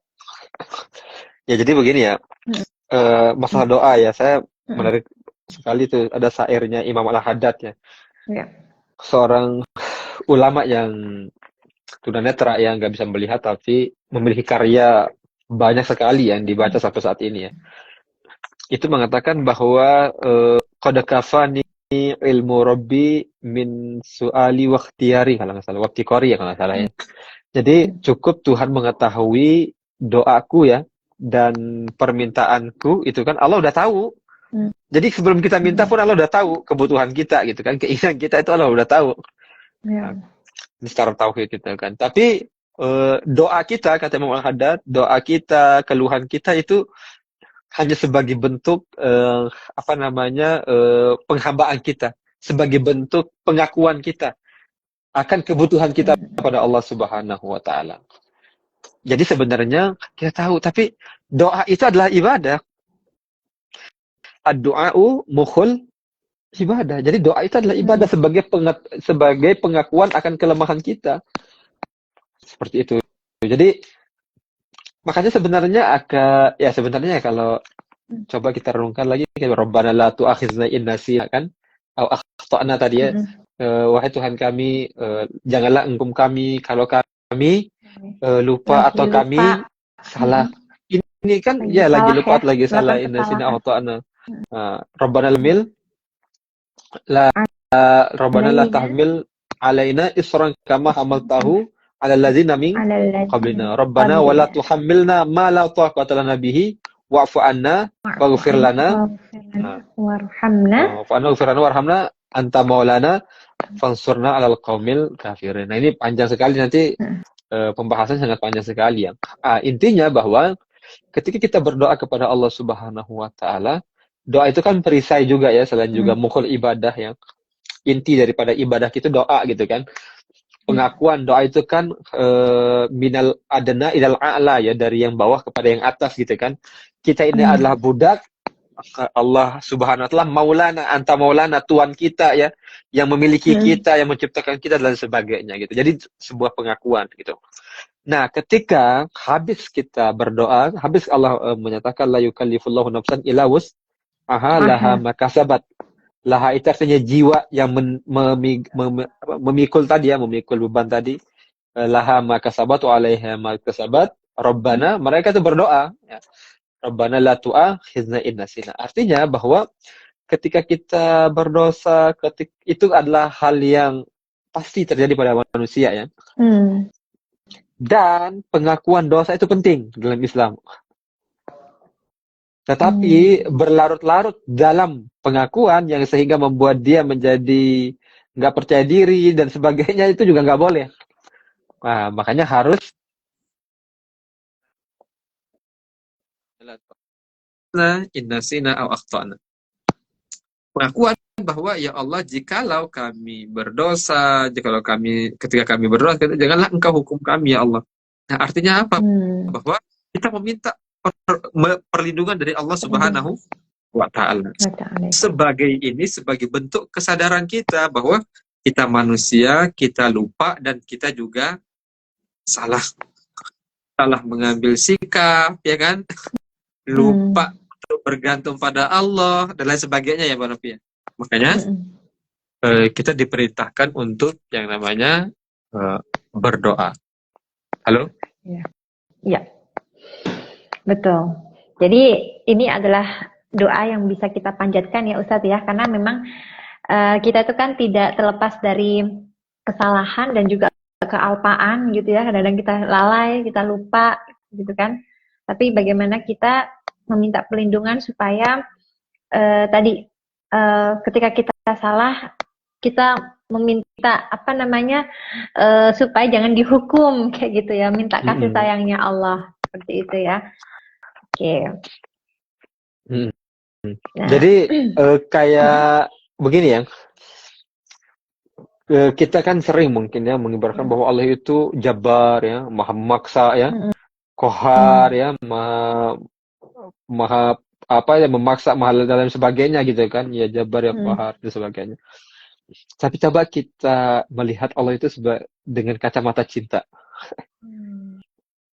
Ya jadi begini ya, masalah doa ya, saya menarik sekali tuh ada syairnya Imam Al-Haddad ya. Seorang ulama yang tunanetra yang nggak bisa melihat tapi memiliki karya banyak sekali yang dibaca sampai saat ini ya. Itu mengatakan bahwa qad kafani ilmu Rabbi min su'ali wakhtiyari kalau nggak salah, waktikori ya kalau nggak salah ya. Jadi cukup Tuhan mengetahui doaku ya dan permintaanku itu kan Allah udah tahu. Jadi sebelum kita minta pun Allah udah tahu kebutuhan kita gitu kan, keinginan kita itu Allah udah tahu. Nah, ini secara tauhid gitu kan. Tapi doa kita kata Imam Al-Haddad, doa kita, keluhan kita itu hanya sebagai bentuk penghambaan kita, sebagai bentuk pengakuan kita akan kebutuhan kita pada Allah Subhanahu wa taala. Jadi sebenarnya kita tahu, tapi doa itu adalah ibadah. Ad-du'a'u mukhul ibadah. Jadi doa itu adalah ibadah sebagai pengakuan akan kelemahan kita. Seperti itu. Jadi makanya sebenarnya kalau coba kita renungkan lagi, Rabbana la tu'akhizna in nasina kan, atau akhtana tadi ya, wahai Tuhan kami, janganlah engkum kami kalau kami lupa atau kami salah. Ini kan lagi ya lagi lupa ya, lagi salah in nasina akhtana. Rabbana la tahmil alaina isran kama hamaltahu ala allazina min qablina. Rabbana wa la tuhammilna ma la taqata lana bihi wa'fu anna waghfir lana warhamna anta maulana fansurna 'alal qaumil kafirin. Nah, ini panjang sekali nanti pembahasan sangat panjang sekali ya. Intinya bahwa ketika kita berdoa kepada Allah Subhanahu wa taala, doa itu kan perisai juga ya, selain juga mukhul ibadah yang inti daripada ibadah itu doa gitu kan. Pengakuan doa itu kan minal adna ilal a'la ya, dari yang bawah kepada yang atas gitu kan. Kita ini adalah budak Allah Subhanahu wa taala, maulana anta maulana, tuan kita ya, yang memiliki kita, yang menciptakan kita dan sebagainya gitu. Jadi sebuah pengakuan gitu. Nah, ketika habis kita berdoa, habis Allah menyatakan la yukallifullahu nafsan illa wus'aha laha makasabat. Laha itu artinya jiwa yang memikul tadi ya, memikul beban tadi. Laha makasabat wa alaiha makasabat. Rabbana, mereka itu berdoa ya. Rabbana la tu'akhizna in nasina. Artinya bahwa ketika kita berdosa, itu adalah hal yang pasti terjadi pada manusia ya. Hmm. Dan pengakuan dosa itu penting dalam Islam. Tetapi berlarut-larut dalam pengakuan yang sehingga membuat dia menjadi nggak percaya diri dan sebagainya itu juga nggak boleh. Nah, makanya harus inna sina au akhtana. Pengakuan bahwa ya Allah, jikalau kami berdosa, ketika kami berdosa, janganlah engkau hukum kami ya Allah. Nah, artinya apa? Bahwa kita meminta perlindungan dari Allah Subhanahu wa ta'ala. Sebagai bentuk kesadaran kita bahwa kita manusia, kita lupa, dan kita juga salah mengambil sikap, ya kan? Lupa untuk bergantung pada Allah dan lain sebagainya ya Mbak Novi. Makanya kita diperintahkan untuk yang namanya berdoa. Halo? Ya, betul. Jadi ini adalah doa yang bisa kita panjatkan ya Ustadz ya, karena memang kita itu kan tidak terlepas dari kesalahan dan juga kealpaan gitu ya. Kadang-kadang kita lalai, kita lupa gitu kan. Tapi bagaimana kita meminta perlindungan supaya ketika kita salah, kita meminta supaya jangan dihukum kayak gitu ya, minta kasih sayangnya Allah seperti itu ya. Oke. Nah, jadi kayak begini ya, kita kan sering mungkin ya mengibaratkan bahwa Allah itu Jabbar ya, maha memaksa ya, Qahar ya, maha memaksa, maha dan sebagainya gitu kan, ya Jabbar ya, Qahar dan sebagainya. Tapi coba kita melihat Allah itu dengan kacamata cinta.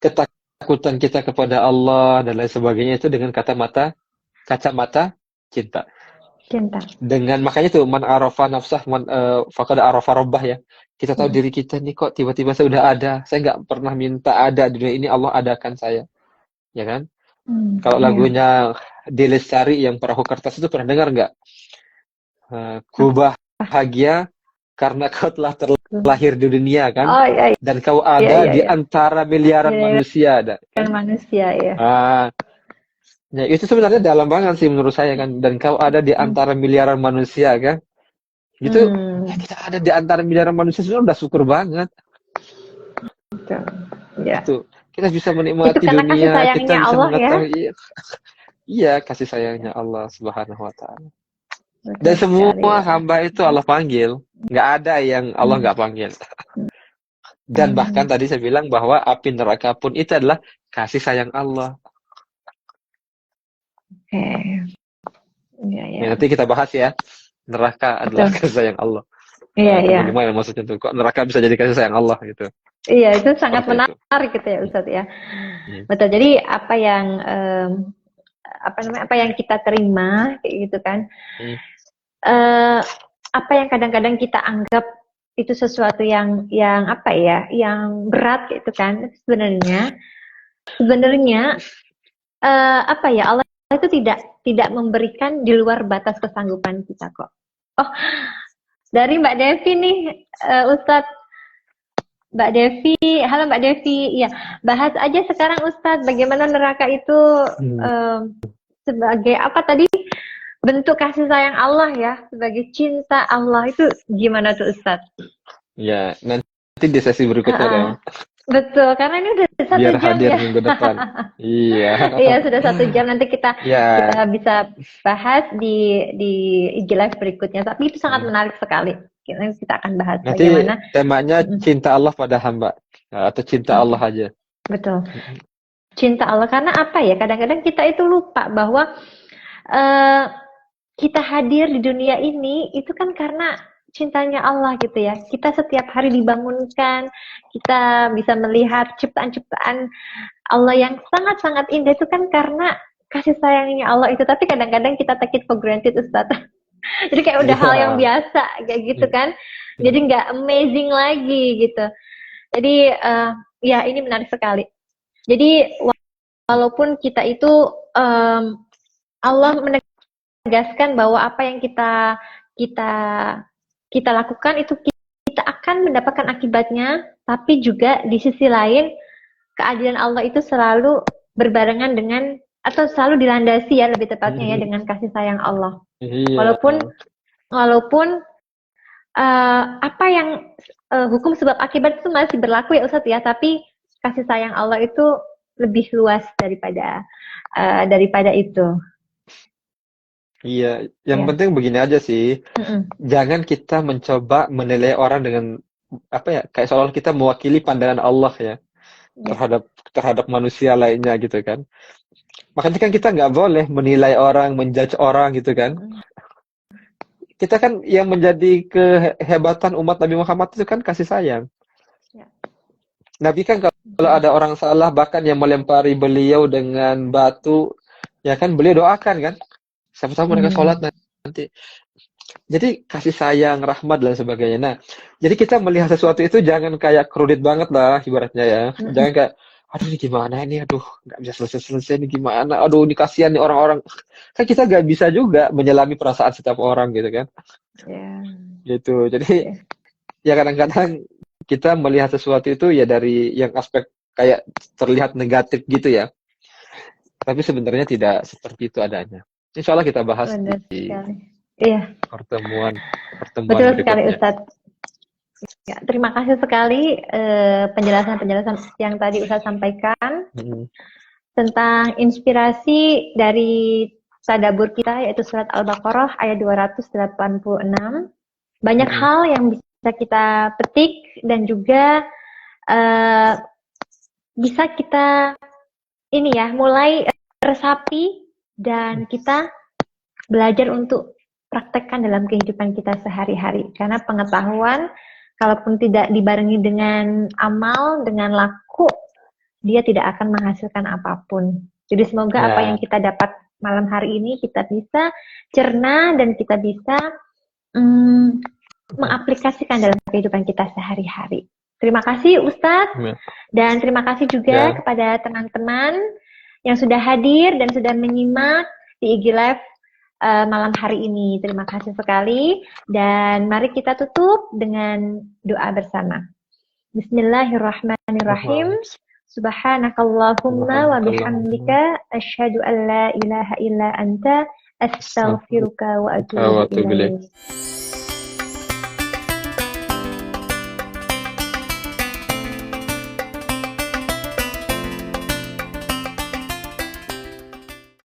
Ketakutan kita kepada Allah dan lain sebagainya itu dengan kacamata cinta. Dengan makanya tuh man arafa nafsah faqad arafa rabbah ya. Kita tahu diri kita nih, kok tiba-tiba saya udah ada. Saya nggak pernah minta ada di dunia ini, Allah adakan saya. Ya kan? Kalau lagunya Di Lestari yang Perahu Kertas itu pernah dengar nggak? Ku bahagia karena kau telah terlahir di dunia kan, dan kau ada di antara miliaran manusia. Manusia ya. Ya itu sebenarnya dalam banget sih menurut saya kan, dan kau ada di antara miliaran manusia kan, gitu. Ya, kita ada di antara miliaran manusia sudah syukur banget. Ya. Itu kita bisa menikmati dunia, kita bisa mengetahui. Iya, kasih sayangnya Allah Subhanahu wa ta'ala. Dan semua hamba itu Allah panggil. Nggak ada yang Allah nggak panggil. Dan bahkan tadi saya bilang bahwa api neraka pun itu adalah kasih sayang Allah. Nanti kita bahas ya. Neraka adalah kasih sayang Allah. Iya. Gimana maksudnya tuh? Kok neraka bisa jadi kasih sayang Allah gitu? Iya, itu sangat menarik gitu ya Ustadz ya. Betul. Jadi apa yang kita terima kayak gitu kan. Apa yang kadang-kadang kita anggap itu sesuatu yang berat gitu kan. Sebenarnya Allah itu tidak memberikan di luar batas kesanggupan kita kok. Oh, dari Mbak Devi nih, Ustadz. Mbak Devi, halo Mbak Devi. Iya, bahas aja sekarang Ustadz, bagaimana neraka itu sebagai apa tadi? Bentuk kasih sayang Allah ya, sebagai cinta Allah itu gimana tuh Ustadz? Ya, nanti di sesi berikutnya dong. Betul, karena ini udah 1 Biar jam hadir ya. minggu depan. Iya. Iya, sudah 1 jam, nanti kita bisa bahas di IG live berikutnya. Tapi itu sangat menarik sekali. Kita akan bahas nanti bagaimana temanya cinta Allah pada hamba atau cinta Allah aja. Betul. Cinta Allah, karena apa ya? Kadang-kadang kita itu lupa bahwa kita hadir di dunia ini itu kan karena cintanya Allah gitu ya. Kita setiap hari dibangunkan, kita bisa melihat ciptaan-ciptaan Allah yang sangat-sangat indah itu kan karena kasih sayangnya Allah itu. Tapi kadang-kadang kita take it for granted Ustaz. Jadi kayak udah hal yang biasa kayak gitu kan. Jadi nggak amazing lagi gitu. Jadi ya ini menarik sekali. Jadi walaupun kita itu Allah menegaskan bahwa apa yang kita lakukan itu kita akan mendapatkan akibatnya, tapi juga di sisi lain keadilan Allah itu selalu berbarengan dengan atau selalu dilandasi ya lebih tepatnya ya dengan kasih sayang Allah. Iya. Walaupun apa yang hukum sebab akibat itu masih berlaku ya Ustadz ya, tapi kasih sayang Allah itu lebih luas daripada itu. Iya, yang Ya. penting begini aja sih. Jangan kita mencoba menilai orang dengan apa ya, kayak seolah kita mewakili pandangan Allah ya terhadap manusia lainnya gitu kan. Makanya kan kita nggak boleh menilai orang, menjudge orang gitu kan. Kita kan yang menjadi kehebatan umat Nabi Muhammad itu kan kasih sayang. Ya. Nabi kan kalau ada orang salah bahkan yang melempari beliau dengan batu, ya kan beliau doakan kan. Sama-sama mereka sholat nanti. Jadi kasih sayang, rahmat dan sebagainya. Nah, jadi kita melihat sesuatu itu jangan kayak kredit banget lah ibaratnya ya. Jangan kayak, aduh ini gimana ini, aduh nggak bisa selesai-selesai ini gimana, aduh ini kasihan nih orang-orang. Kan kita nggak bisa juga menyelami perasaan setiap orang gitu kan. Gitu. Jadi ya kadang-kadang kita melihat sesuatu itu ya dari yang aspek kayak terlihat negatif gitu ya. Tapi sebenarnya tidak seperti itu adanya. Insya Allah kita bahas di pertemuan Betul sekali berikutnya. Ustadz. Ya, terima kasih sekali penjelasan-penjelasan yang tadi Ustadz sampaikan tentang inspirasi dari tadabbur kita yaitu surat Al-Baqarah ayat 286. Banyak hal yang bisa kita petik dan juga bisa kita mulai resapi dan kita belajar untuk praktekkan dalam kehidupan kita sehari-hari. Karena pengetahuan, kalaupun tidak dibarengi dengan amal, dengan laku, dia tidak akan menghasilkan apapun. Jadi semoga apa yang kita dapat malam hari ini kita bisa cerna dan kita bisa mengaplikasikan dalam kehidupan kita sehari-hari. Terima kasih Ustadz, dan terima kasih juga kepada teman-teman yang sudah hadir dan sudah menyimak di IG Live malam hari ini. Terima kasih sekali dan mari kita tutup dengan doa bersama. Bismillahirrahmanirrahim. Subhanakallahumma wa bihamdika asyhadu an la ilaha illa anta astaghfiruka wa atubu ilaik.